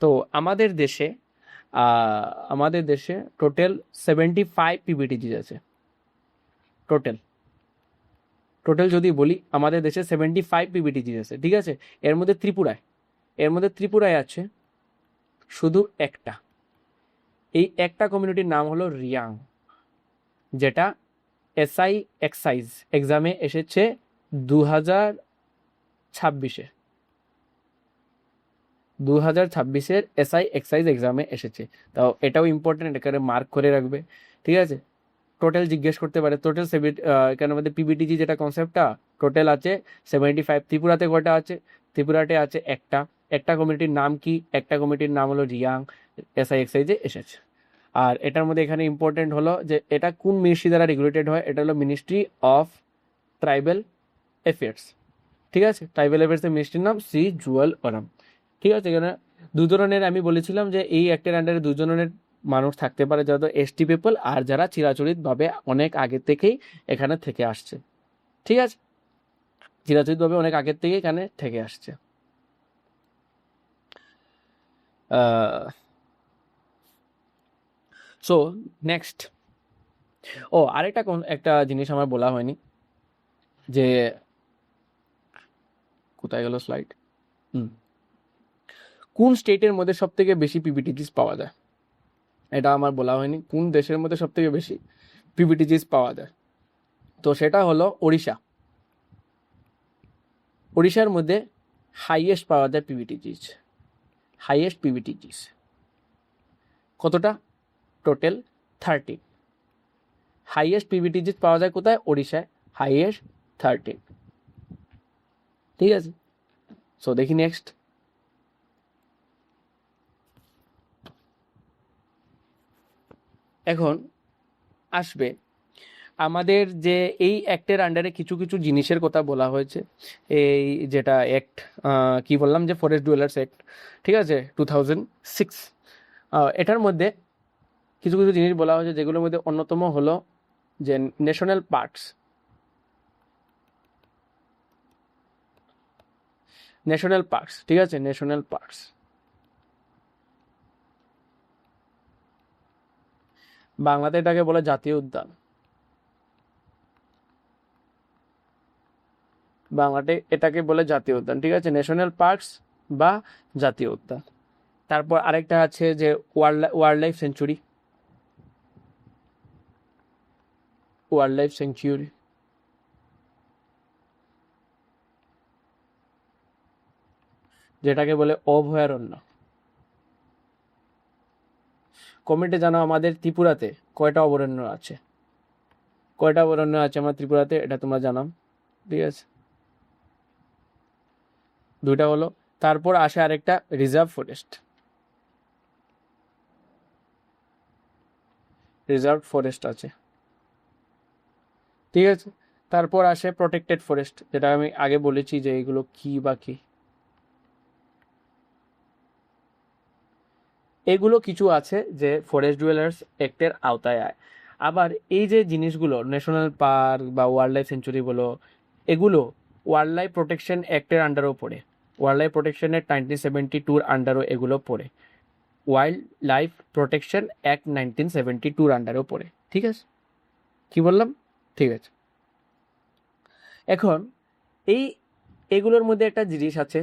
তো আমাদের দেশে টোটাল 75 পিবিটিজিস আছে। টোটাল যদি বলি, আমাদের দেশে 75 পিবিটিজিস আছে। ঠিক আছে, এর মধ্যে ত্রিপুরায় আছে শুধু একটা। এই একটা কমিউনিটির নাম হলো রিয়াং, যেটা এসআই এক্সাইজ এক্সামে এসেছে 2026-এর এসআই এক্সাইজ এক্সামে এসেছে। তাও এটাও ইম্পর্টেন্ট, এখানে মার্ক করে রাখবে। ঠিক আছে, টোটাল জিজ্ঞেস করতে পারে, টোটাল এখানে আমাদের পিবিটিজি যেটা কনসেপ্টটা টোটাল আছে 75। ত্রিপুরাতে কয়টা আছে? ত্রিপুরাতে আছে একটা কমিউনিটির নাম কি? একটা কমিউনিটির নাম হলো রিয়াং, এসআই এক্সাইজে এসেছে। আর এটার মধ্যে এখানে ইম্পর্টেন্ট হলো যে এটা কোন মিনিস্ট্রি দ্বারা রেগুলেটেড হয়, এটা হলো মিনিস্ট্রি অফ ট্রাইবাল অ্যাফেয়ার্স। ঠিক আছে, ট্রাইবাল অ্যাফেয়ার্সের মিনিস্ট্রির নাম শ্রী জুয়েল ওরাম। ঠিক আছে, এখানে দু ধরনের আমি বলেছিলাম যে এই অ্যাক্টের আন্ডারে দু ধরনের মানুষ থাকতে পারে, যারা এসটি পিপল আর যারা চিরাচরিতভাবে অনেক আগে থেকেই এখানে থেকে আসছে। ঠিক আছে, চিরাচরিতভাবে অনেক আগের থেকে এখানে থেকে আসছে। সো নেক্সট, আরেকটা একটা জিনিস আমার বলা হয়নি, যে কোথায় গেল স্লাইড? কোন স্টেটের মধ্যে সব থেকে বেশি পিবিটিজিস পাওয়া যায়, এটা আমার বলা হয়নি। কোন দেশের মধ্যে সব থেকে বেশি পিবিটিজিস পাওয়া যায়? তো সেটা হলো ওড়িশার মধ্যে হাইয়েস্ট পাওয়া যায় পিবিটিজিস। হাইয়েস্ট পিভিটিজিস কতটা? টোটাল 30। হাইয়েস্ট পিভিটিজিস পাওয়া যায় কোথায়? ওড়িশায়, হাইয়েস্ট 30। ঠিক আছে, সো দেখি নেক্সট। এখন আসবে আমাদের যে এই অ্যাক্টের আন্ডারে কিছু কিছু জিনিসের কথা বলা হয়েছে। এই যেটা অ্যাক্ট, কি বললাম যে ফরেস্ট ডুয়েলার্স অ্যাক্ট, ঠিক আছে, 2006। এটার মধ্যে কিছু কিছু জিনিস বলা হয়েছে, যেগুলোর মধ্যে অন্যতম হলো যে ন্যাশনাল পার্কস। ন্যাশনাল পার্কস, ঠিক আছে, ন্যাশনাল পার্কস। বাংলাতে এটাকে বলে জাতীয় উদ্যান। বাংলাতে এটাকে বলে জাতীয় উদ্যান, ঠিক আছে, ন্যাশনাল পার্কস বা জাতীয় উদ্যান। তারপর আরেকটা আছে যে wild life century. Wild life century, যেটাকে বলে অভয়ারণ্য। কমেন্টে জানাও আমাদের ত্রিপুরাতে কয়টা অভয়ারণ্য আছে। কয়টা অভয়ারণ্য আছে আমার ত্রিপুরাতে, এটা তোমরা জানাও, ঠিক আছে। 2টা হলো। তারপর আসে আরেকটা রিজার্ভ ফরেস্ট। রিজার্ভ ফরেস্ট আছে, ঠিক আছে। তারপর আসে প্রোটেক্টেড ফরেস্ট, যেটা আমি আগে বলেছি যে এগুলো কি বা কি। এগুলো কিছু আছে যে ফরেস্ট ডুয়েলার্স অ্যাক্টের আওতায় আয়। আবার এই যে জিনিসগুলো ন্যাশনাল পার্ক বা ওয়াইল্ড লাইফ সেঞ্চুরি বলো, এগুলো ওয়াইল্ড লাইফ প্রোটেকশন অ্যাক্টের আন্ডারও পড়ে। ওয়াইল্ড লাইফ প্রোটেকশনের 1972 আন্ডারও এগুলো পড়ে। ওয়াইল্ড লাইফ প্রোটেকশন অ্যাক্ট 1972 আন্ডারও পড়ে, ঠিক আছে। কি বললাম? ঠিক আছে। এখন এগুলোর মধ্যে একটা জিনিস আছে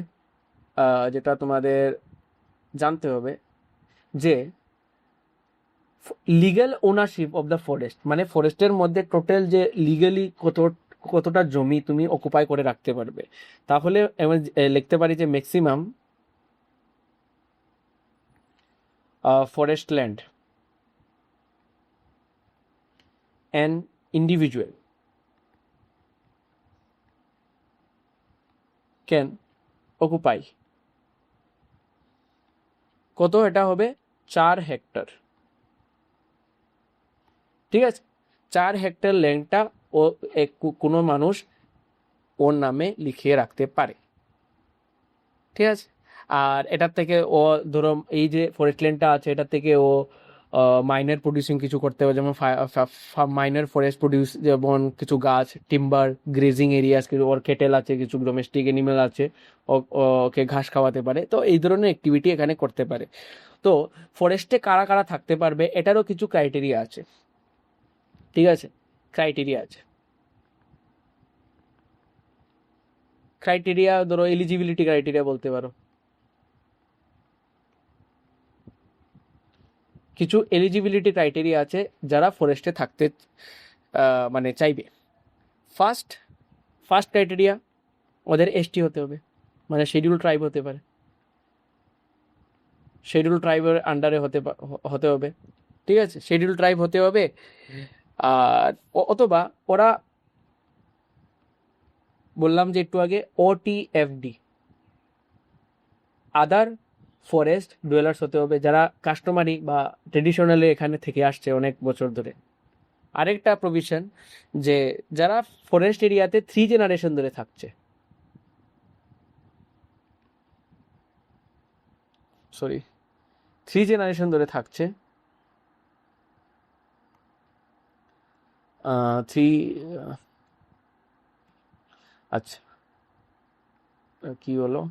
যেটা তোমাদের জানতে হবে, যে legal ownership of the forest, মানে ফরেস্টের মধ্যে টোটাল যে লিগালি কতটা জমি তুমি অকুপাই করে রাখতে পারবে। তাহলে লিখতে পারি যে maximum forest land an individual can occupy, কত? এটা হবে 4 হেক্টর, ঠিক আছে। 4 হেক্টর ল্যান্ডটা ও কোনো মানুষ ওর নামে লিখিয়ে রাখতে পারে, ঠিক আছে। আর এটার থেকে ও ধরো এই যে ফরেস্ট ল্যান্ডটা আছে, এটার থেকে ও মাইনার প্রডিউসিং কিছু করতে হবে, যেমন মাইনার ফরেস্ট প্রডিউস, যেমন কিছু গাছ, টিম্বার, গ্রেজিং এরিয়াস, কিছু ওর কেটেল আছে, কিছু ডোমেস্টিক এনিমেল আছে, ওকে ঘাস খাওয়াতে পারে। তো এই ধরনের অ্যাক্টিভিটি এখানে করতে পারে। তো ফরেস্টে কারা কারা থাকতে পারবে এটারও কিছু ক্রাইটেরিয়া আছে, ঠিক আছে, ক্রাইটেরিয়া আছে। ক্রাইটেরিয়া ধরো এলিজিবিলিটি ক্রাইটেরিয়া বলতে পারো। কিছু এলিজিবিলিটি ক্রাইটেরিয়া আছে যারা ফরেস্টে থাকতে মানে চাইবে। ফার্স্ট ফার্স্ট ক্রাইটেরিয়া, ওদের এসটি হতে হবে, মানে শিডিউল ট্রাইব হতে পারে, শিডিউল ট্রাইবের আন্ডারে হতে হবে, ঠিক আছে, শিডিউল ট্রাইব হতে হবে। আর অথবা ওরা, বললাম যে একটু আগে, ওটিএফডি, আদার ফরেস্ট ডুয়েলার্স হতে হবে, যারা কাস্টমারি বা ট্রেডিশনালি এখানে থেকে আসছে অনেক বছর ধরে। আরেকটা প্রভিশন, যে যারা ফরেস্ট এরিয়াতে 3 জেনারেশন ধরে থাকছে, সরি 3 জেনারেশন ধরে থাকছে, 3, আচ্ছা কি হলো,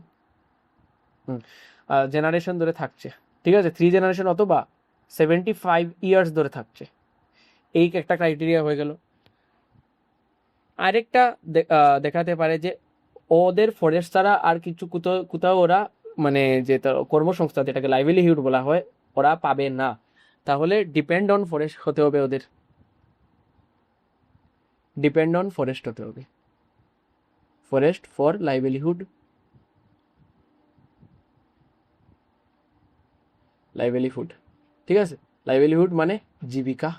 জেনারেশন ধরে থাকছে, ঠিক আছে, 3 জেনারেশন অথবা 75 ইয়ার্স ধরে থাকছে, এই একটা ক্রাইটেরিয়া হয়ে গেল। আরেকটা দেখাতে পারে যে ওদের ফরেস্ট ছাড়া আর কিছু কোথাও কোথাও ওরা, মানে যে কর্মসংস্থান, যেটাকে লাইভলিহুড বলা হয়, ওরা পাবে না। তাহলে ডিপেন্ড অন ফরেস্ট হতে হবে, ওদের ডিপেন্ড অন ফরেস্ট হতে হবে, ফরেস্ট ফর লাইভলিহুড। লাইভলিহুড, ঠিক আছে। লাইভলিহুড মানে জীবিকা।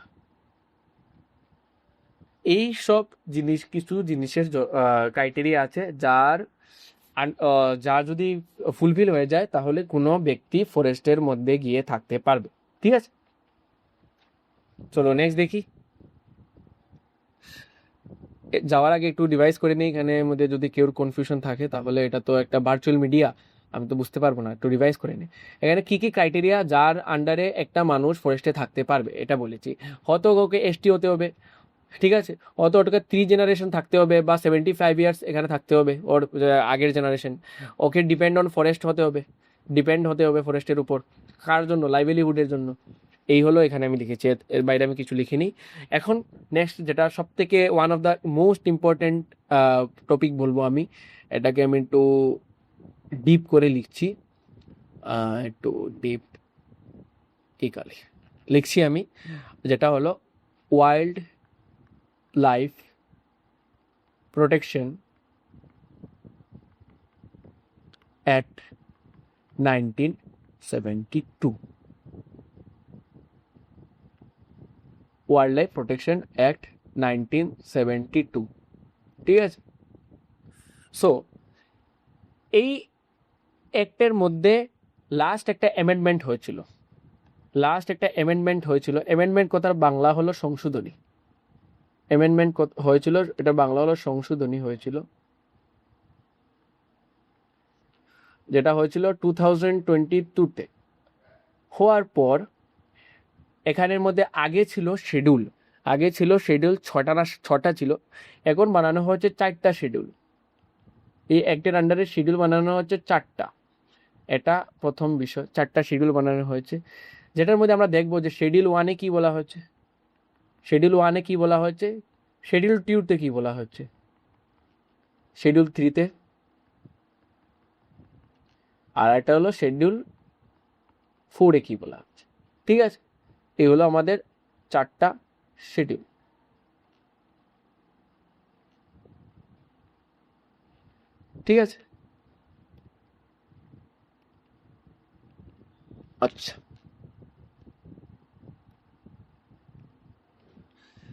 এই সব জিনিস, কিছু জিনিসের ক্রাইটেরিয়া আছে যার যদি ফুলফিল হয়ে যায় তাহলে কোনো ব্যক্তি ফরেস্টের মধ্যে গিয়ে থাকতে পারবে, ঠিক আছে। চলো নেক্সট দেখি। যাওয়ার আগে একটু রিভাইজ করে নিই, এখানে মধ্যে যদি কেউ কনফিউশন থাকে তাহলে এটা তো একটা ভার্চুয়াল মিডিয়া, আমি তো বুঝতে পারবো না, একটু রিভাইজ করে নিই। এখানে কি কি ক্রাইটেরিয়া যার আন্ডারে একটা মানুষ ফরেস্টে থাকতে পারবে এটা বলেছি। হয়তো ওকে এসটি হতে হবে, ঠিক আছে, অত ওটাকে 3 জেনারেশন থাকতে হবে বা 75 ইয়ার্স এখানে থাকতে হবে ওর আগের generation. Okay depend on forest হতে হবে, ডিপেন্ড হতে হবে ফরেস্টের উপর। কার জন্য? লাইভলিহুডের জন্য। এই হলো এখানে আমি লিখেছি, এর বাইরে আমি কিছু লিখিনি। এখন নেক্সট যেটা সব থেকে one of the most important topic বলবো আমি, এটাকে আমি একটু ডিপ করে লিখছি, একটু ডিপ কালে লিখছি আমি, যেটা হলো wild life protection act 1972। Wild life protection act 1972, ঠিক আছে। সো এই অ্যাক্টের মধ্যে লাস্ট একটা অ্যামেন্ডমেন্ট হয়েছিল, অ্যামেন্ডমেন্ট কথার বাংলা হলো সংশোধনী। অ্যামেন্ডমেন্ট হয়েছিল, এটা বাংলা হলো সংশোধনী হয়েছিল, যেটা হয়েছিল 2022-তে। হওয়ার পর এখানের মধ্যে আগে ছিল শিডিউল, ছটা ছিল, এখন বানানো হয়েছে 4টা শিডিউল। এই অ্যাক্টের আন্ডারে শিডিউল বানানো হচ্ছে 4টা, এটা প্রথম বিষয়। 4টা শিডিউল বানানো হয়েছে, যেটার মধ্যে আমরা দেখবো যে শিডিউল 1-এ কি বলা হচ্ছে, শিডিউল 2-তে কি বলা হচ্ছে, শিডিউল 3-তে, আর একটা হলো শিডিউল 4-এ কি বলা হচ্ছে, ঠিক আছে। এই হলো আমাদের 4টা শিডিউল, ঠিক আছে। আচ্ছা,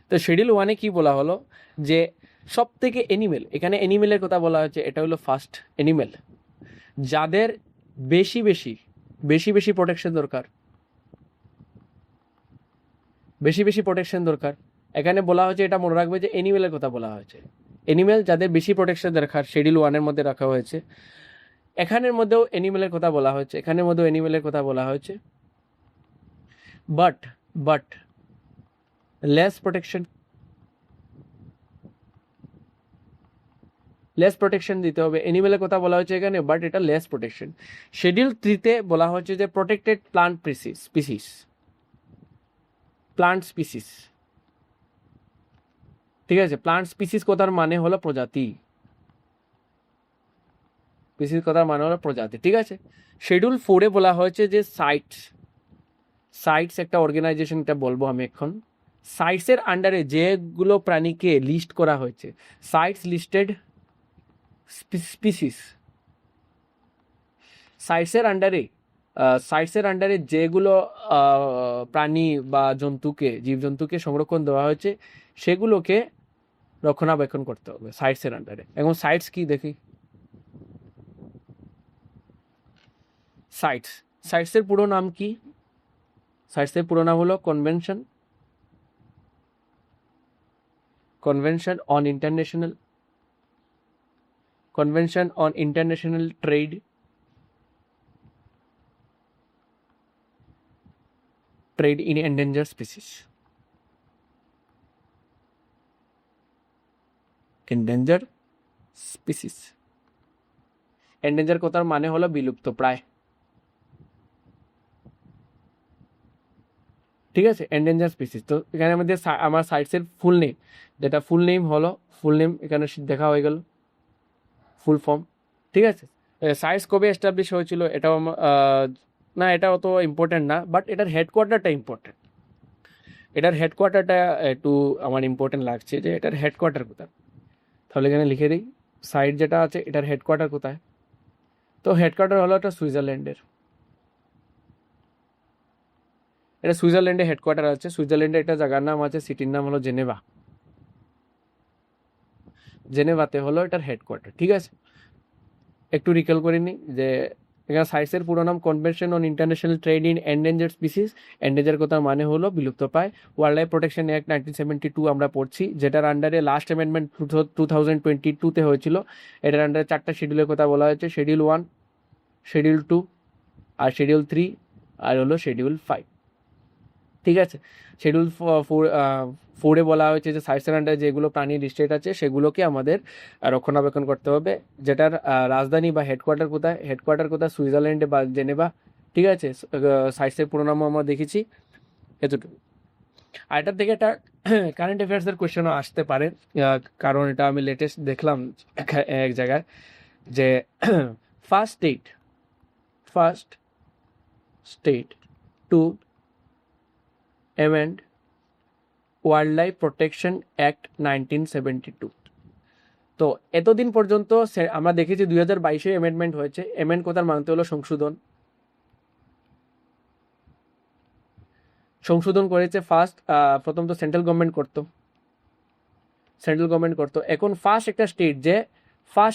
তো শিডিউল 1-এ কি বলা হলো যে সব থেকে এনিমেল, এখানে এনিমেলের কথা বলা হয়েছে, এটা হলো ফার্স্ট এনিমেল যাদের বেশি বেশি প্রোটেকশন দরকার, এখানে বলা হয়েছে, এটা মনে রাখবে যে এনিমেলের কথা বলা হয়েছে। এনিমেল যাদের বেশি প্রোটেকশন দরকার শিডিউল 1-এর মধ্যে রাখা হয়েছে। এখানের মধ্যেও এনিমেলের কথা বলা হয়েছে, বাট লেস প্রোটেকশন দিতে হবে। এনিমেলের কথা বলা হয়েছে এখানে, বাট এটা লেস প্রোটেকশন। শিডিউল 3-তে বলা হচ্ছে যে প্রোটেক্টেড প্লান্ট স্পিসিস, ঠিক আছে। প্লান্ট স্পিসিস কথার মানে হলো প্রজাতি, ঠিক আছে। শিডিউল 4-এ বলা হয়েছে যে সাইটস একটা অর্গানাইজেশন, এটা বলবো আমি এখন। সাইটসের আন্ডারে যেগুলো প্রাণীকে লিস্ট করা হয়েছে, সাইটস লিস্টেড স্পিসিস, সাইটসের আন্ডারে যেগুলো প্রাণী বা জীবজন্তুকে সংরক্ষণ দেওয়া হয়েছে সেগুলোকে রক্ষণাবেক্ষণ করতে হবে সাইটসের আন্ডারে। এখন সাইটস কি দেখি, সাইটসের পুরো নাম কি? সাইটসের পুরো নাম হলো convention on international trade in endangered species. Endanger কথার মানে হলো বিলুপ্ত প্রায়, ঠিক আছে। Endanger species. তো এখানে আমাদের আমার সাইটসের ফুল নেম, যেটা ফুল নেম এখানে দেখা হয়ে গেল, ফুল ফর্ম, ঠিক আছে। সাইটস কবে এস্টাবলিশ হয়েছিল এটাও না, এটা অত ইম্পর্টেন্ট না, বাট এটার হেডকোয়ার্টারটা একটু আমার ইম্পর্টেন্ট লাগছে, যে এটার হেডকোয়ার্টার কোথায়। তাহলে এখানে লিখে দিই, সাইট যেটা আছে এটার হেডকোয়ার্টার কোথায়। তো হেডকোয়ার্টার হলো এটা সুইজারল্যান্ডের, এটা সুইজারল্যান্ডে হেডকোয়ার্টার আছে। সুইজারল্যান্ডে একটা জায়গার নাম আছে, সিটির নাম হলো জেনেভা। জেনেভাতে হলো এটার হেডকোয়ার্টার, ঠিক আছে। একটু রিকল করে নিই যে এখানে সাইটসের পুরো নাম convention on international trade in endangered species. Endanger কথা মানে হলো বিলুপ্ত পায়। ওয়াইল্ড লাইফ প্রোটেকশন অ্যাক্ট 1972 আমরা পড়ছি, যেটার আন্ডারে লাস্ট অ্যামেন্ডমেন্ট 2022-তে হয়েছিল। এটার আন্ডারে 4টা শিডিউলের কথা বলা হয়েছে, শিডিউল 1, শিডিউল 2, আর শিডিউল 3, আর হলো শিডিউল 5, ঠিক আছে। শিডিউল 4-এ বলা হয়েছে যে সাইটসের আন্ডারে যেগুলো প্রাণী লিস্টেড আছে সেগুলোকে আমাদের রক্ষণাবেক্ষণ করতে হবে। যেটার রাজধানী বা হেডকোয়ার্টার কোথায়? হেডকোয়ার্টার কোথায়? সুইজারল্যান্ডে বা জেনেভা, ঠিক আছে। সাইটসের পুরো নামও আমরা দেখেছি, এতটুকু। আর এটার থেকে একটা কারেন্ট অ্যাফেয়ার্সের কোয়েশ্চেনও আসতে পারে, কারণ এটা আমি লেটেস্ট দেখলাম এক জায়গায় যে first state to amend wild life protection act 1972। তো এতদিন পর্যন্ত আমরা দেখেছি 2022-এ অ্যামেন্ডমেন্ট হয়েছে। অ্যামেন্ড কথার মানতে হলো সংশোধন। সংশোধন করেছে প্রথম তো সেন্ট্রাল গভর্নমেন্ট করতো। এখন ফার্স্ট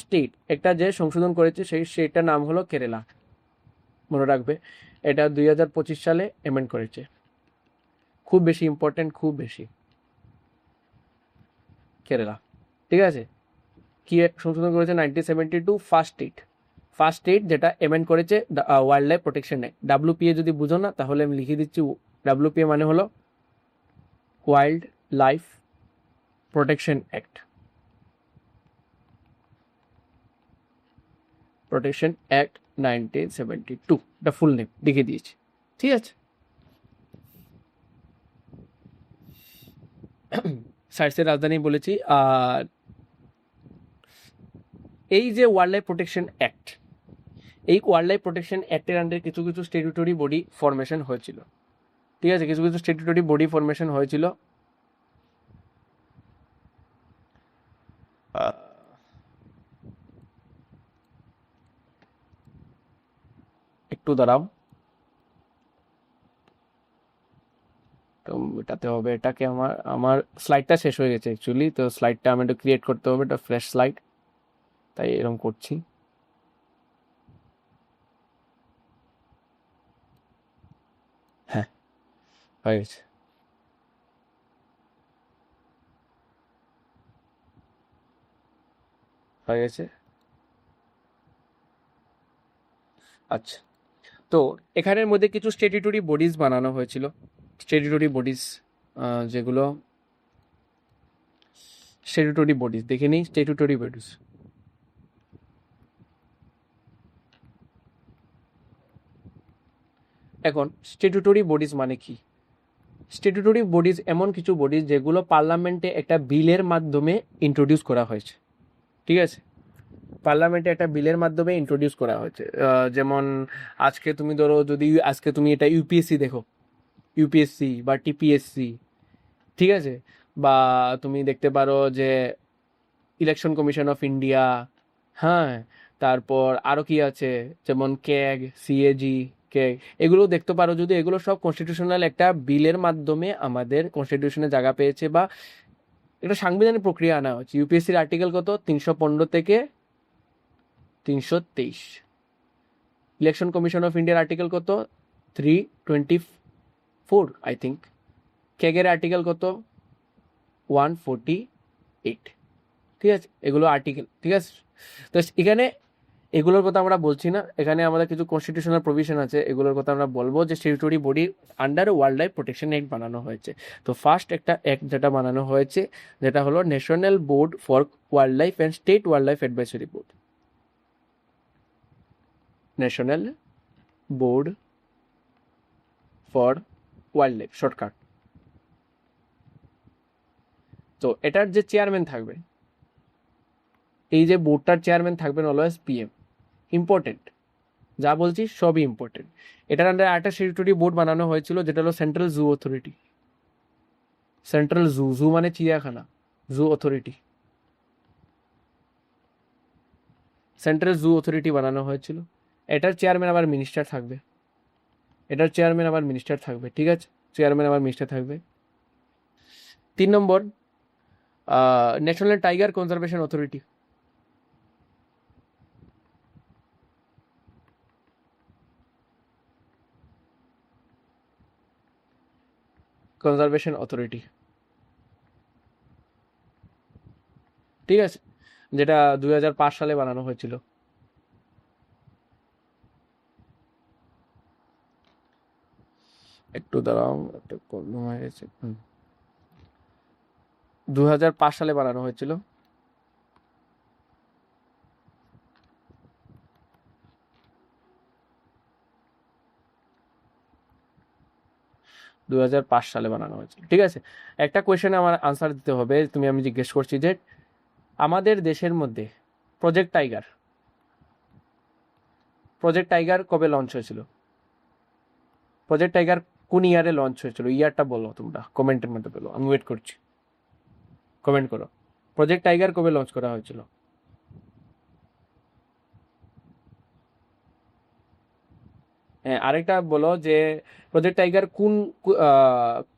স্টেট একটা যে সংশোধন করেছে সেই স্টেটটার নাম হলো কেরালা। মনে রাখবে, এটা 2025 সালে অ্যামেন্ড করেছে। খুব বেশি ইম্পর্টেন্ট, খুব বেশি। কেরালা, ঠিক আছে। কি সংশোধন করেছে? 1972 ফার্স্ট স্টেট যেটা অ্যামেন্ড করেছে wild life protection act. WPA যদি বুঝো না তাহলে আমি লিখে দিচ্ছি। WPA মানে হলো wild life protection act, protection act 1972, এটা ফুল নেম লিখে দিয়েছি, ঠিক আছে। সাইটসের রাজধানী বলেছি। আর এই যে ওয়াইল্ড লাইফ প্রোটেকশন অ্যাক্ট, এই ওয়াইল্ড লাইফ প্রোটেকশন অ্যাক্টের আন্ডারে কিছু স্ট্যাটিউটরি বডি ফরমেশন হয়েছিল, ঠিক আছে। কিছু স্ট্যাটিউটরি বডি ফরমেশন হয়েছিল। একটু দাঁড়াও, তো এটাতে হবে, এটাকে আমার স্লাইডটা শেষ হয়ে গেছে অ্যাকচুয়ালি, তো স্লাইডটা আমি একটু ক্রিয়েট করতে হবে, এটা ফ্রেশ স্লাইড, তাই এরকম করছি। হ্যাঁ, হয়ে গেছে। হয়ে গেছে, আচ্ছা। তো এখানের মধ্যে কিছু স্ট্যাটিউটরি বডিজ বানানো হয়েছিল। স্ট্যাটিউটরি বডিজ যেগুলো স্ট্যাটিউটরি বডিজ দেখে নিই। স্ট্যাটিউটরি বডিজ, এখন স্ট্যাটিউটরি বডিজ মানে কি? স্ট্যাটিউটরি বডিজ এমন কিছু বডিজ যেগুলো পার্লামেন্টে একটা বিলের মাধ্যমে ইন্ট্রোডিউস করা হয়েছে, ঠিক আছে। পার্লামেন্টে একটা বিলের মাধ্যমে ইন্ট্রোডিউস করা হয়েছে। যেমন আজকে তুমি ধরো, যদি আজকে তুমি এটা ইউপিএসসি দেখো, ইউপিএসসি বা টিপিএসসি, ঠিক আছে। বা তুমি দেখতে পারো যে ইলেকশন কমিশন অফ ইন্ডিয়া, হ্যাঁ। তারপর আরও কি আছে, যেমন ক্যাগ, সিএজি, ক্যাগ, এগুলো দেখতে পারো। যদি এগুলো সব কনস্টিটিউশনাল একটা বিলের মাধ্যমে আমাদের কনস্টিটিউশনে জায়গা পেয়েছে বা একটা সাংবিধানিক প্রক্রিয়া আনা হচ্ছে। ইউপিএসসির আর্টিকেল কত? 315 থেকে 323। ইলেকশন কমিশন অফ ইন্ডিয়ার আর্টিকেল কত? 324 আই থিঙ্ক। ক্যাগের আর্টিকেল কত? 148, ঠিক আছে। এগুলো আর্টিকেল, ঠিক আছে। তো এখানে এগুলোর কথা আমরা বলছি না, এখানে আমাদের কিছু কনস্টিটিউশনাল প্রভিশন আছে, এগুলোর কথা আমরা বলবো যে স্ট্যাটিউটরি বডির under wild life protection act বানানো হয়েছে। তো ফার্স্ট একটা অ্যাক্ট যেটা বানানো হয়েছে, যেটা হলো national board for wild life and state wild life advisory board. National board for wild life, shortcut. তো এটার যে চেয়ারম্যান থাকবে, এই যে বোর্ডটার চেয়ারম্যান থাকবেন অলওয়েজ PM। ইম্পর্টেন্ট, যা বলছি সবই ইম্পর্টেন্ট। এটার আন্ডারে একটা স্ট্যাটিউটরি বোর্ড বানানো হয়েছিল যেটা হলো central zoo authority. Central zoo মানে চিড়িয়াখানা, zoo authority, central zoo authority বানানো হয়েছিল। এটার চেয়ারম্যান আবার মিনিস্টার থাকবে। এটার চেয়ারম্যান আবার মিনিস্টার থাকবে, ঠিক আছে, চেয়ারম্যান আবার মিনিস্টার থাকবে। 3 number, national tiger conservation authority. Conservation authority, ঠিক আছে, যেটা 2005 সালে বানানো হয়েছিল। একটু দাঁড়াও, একটু কম হয়ে গেছে। 2005 সালে বানানো হয়েছিল। দু সালে বানানো হয়েছিল, ঠিক আছে। একটা কোয়েশ্চেনে আমার আনসার দিতে হবে, তুমি আমি জিজ্ঞেস করছি যে আমাদের দেশের মধ্যে প্রজেক্ট টাইগার, প্রজেক্ট টাইগার কবে লঞ্চ হয়েছিল? প্রজেক্ট টাইগার কোন ইয়ারে লঞ্চ হয়েছিল? ইয়ারটা বলো তোমরা, কমেন্টের মধ্যে বলো, আমি ওয়েট করছি, কমেন্ট করো। প্রজেক্ট টাইগার কবে লঞ্চ করা হয়েছিল? হ্যাঁ, আরেকটা বলো যে প্রজেক্ট টাইগার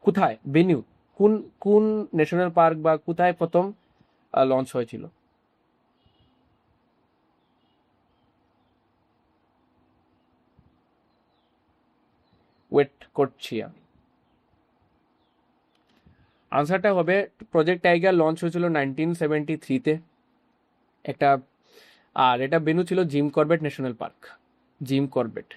কোথায় ভেনিউ, কোন কোন ন্যাশনাল পার্ক বা কোথায় প্রথম লঞ্চ হয়েছিল? ওয়েট করছি আমি। আনসারটা হবে প্রজেক্ট টাইগার লঞ্চ হয়েছিল 1973-তে একটা, আর এটা ভেন্যু ছিল Jim Corbett national park. Jim Corbett,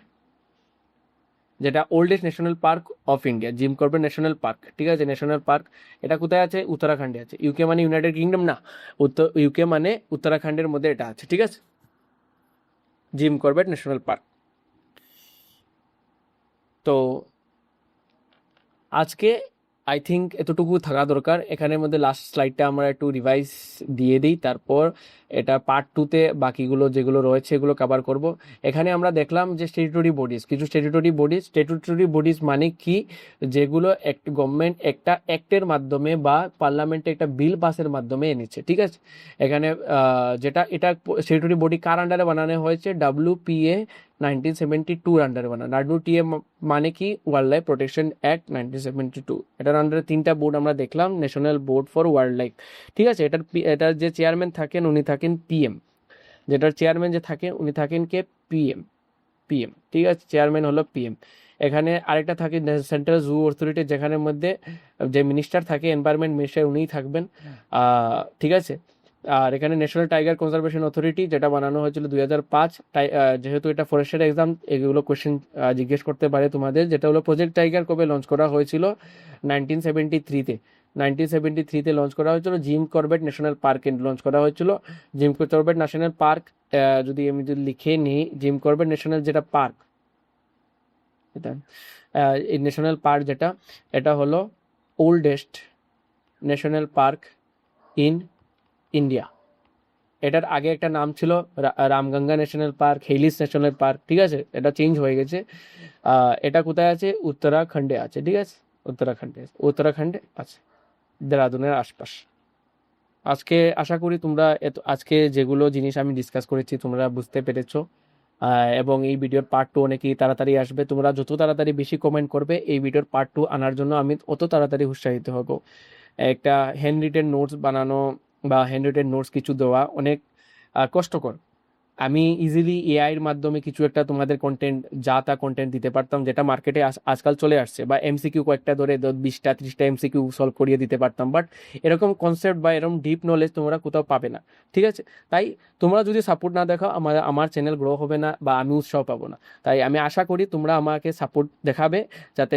যেটা oldest national park of India, Jim Corbett national park, ঠিক আছে, ন্যাশনাল পার্ক। এটা কোথায় আছে? উত্তরাখণ্ডে আছে। ইউকে মানে ইউনাইটেড কিংডম না, ইউকে মানে উত্তরাখণ্ডের মধ্যে এটা আছে, ঠিক আছে, জিম করবেট ন্যাশনাল পার্ক। তো আজকে আই থিঙ্ক এতটুকু থাকা দরকার। এখানের মধ্যে লাস্ট স্লাইডটা আমরা একটু রিভাইজ দিয়ে দিই, তারপর এটা পার্ট 2-তে বাকিগুলো যেগুলো রয়েছে এগুলো কভার করব। এখানে আমরা দেখলাম যে স্ট্যাটুটরি বডিজ, কিছু স্ট্যাটুটরি বডিজ মানে কি, যেগুলো গভর্নমেন্ট একটা অ্যাক্টের মাধ্যমে বা পার্লামেন্টে একটা বিল পাসের মাধ্যমে এনেছে, ঠিক আছে। এখানে এটা স্ট্যাটুটরি বডি কার আন্ডারে বানানো হয়েছে? WPA 1972 আন্ডারে বানানো। WTA মানে কি? Wild life protection act 1972। এটার আন্ডারে 3টা বোর্ড আমরা দেখলাম, national board for wild life, ঠিক আছে। এটার যে চেয়ারম্যান থাকেন উনি থাকেন PM, যেটার চেয়ারম্যান যে থাকেন উনি থাকেন কে? PM, ঠিক আছে, চেয়ারম্যান হলো PM। এখানে আরেকটা থাকে সেন্ট্রাল জু অথরিটি, যেখানের মধ্যে যে মিনিস্টার থাকে, এনভায়রনমেন্ট মিনিস্টার, উনিই থাকবেন, ঠিক আছে। আর এখানে ন্যাশনাল টাইগার কনজারভেশন অথরিটি, যেটা বানানো হয়েছিল 2005। যেহেতু এটা ফরেস্টের এক্সাম, এগুলো কোয়েশ্চেন জিজ্ঞেস করতে পারে তোমাদের। যেটা হলো প্রজেক্ট টাইগার কবে লঞ্চ করা হয়েছিল? 1973-তে। 1973-তে লঞ্চ করা হয়েছিল। জিম করবেট ন্যাশনাল পার্কে লঞ্চ করা হয়েছিল। জিম করবেট ন্যাশনাল পার্ক, যদি আমি যদি লিখে নিই, জিম করবেট ন্যাশনাল যেটা পার্ক, এটা এই ন্যাশনাল পার্ক যেটা, এটা হলো oldest national park in India. এটার আগে একটা নাম ছিল Ramganga national park, Hailey national park, ঠিক আছে, এটা চেঞ্জ হয়ে গেছে। এটা কোথায় আছে? উত্তরাখণ্ডে আছে, ঠিক আছে, উত্তরাখণ্ডে আছে, দেরাদুনের আশপাশ। আজকে আশা করি তোমরা আজকে যেগুলো জিনিস আমি ডিসকাস করেছি তোমরা বুঝতে পেরেছো, এবং এই ভিডিওর পার্ট 2 অনেকই তাড়াতাড়ি আসবে। তোমরা যত তাড়াতাড়ি বেশি কমেন্ট করবে এই ভিডিওর পার্ট 2 আনার জন্য আমি অত তাড়াতাড়ি উৎসাহিত হব। একটা হ্যান্ড রিটেন নোটস বানানো বা হ্যান্ড রিটেন নোটস কিছু দেওয়া অনেক কষ্টকর। আমি ইজিলি এআইয়ের মাধ্যমে কিছু একটা তোমাদের কন্টেন্ট, যা তা কন্টেন্ট দিতে পারতাম, যেটা মার্কেটে আজকাল চলে আসছে, বা MCQ কয়েকটা ধরে 20টা 30টা MCQ সলভ করিয়ে দিতে পারতাম, বাট এরকম কনসেপ্ট বা এরকম ডিপ নলেজ তোমরা কোথাও পাবে না, ঠিক আছে। তাই তোমরা যদি সাপোর্ট না দেখাও আমার চ্যানেল গ্রো হবে না বা আমি উৎসাহ পাবো না। তাই আমি আশা করি তোমরা আমাকে সাপোর্ট দেখাবে, যাতে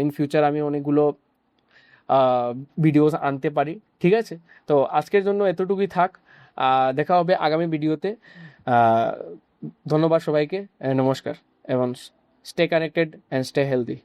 ইন ফিউচার আমি অনেকগুলো ভিডিওস আনতে পারি, ঠিক আছে। তো আজকের জন্য এতটুকুই থাক, দেখা হবে আগামী ভিডিওতে। ধন্যবাদ সবাইকে, নমস্কার, এবং stay connected and stay healthy.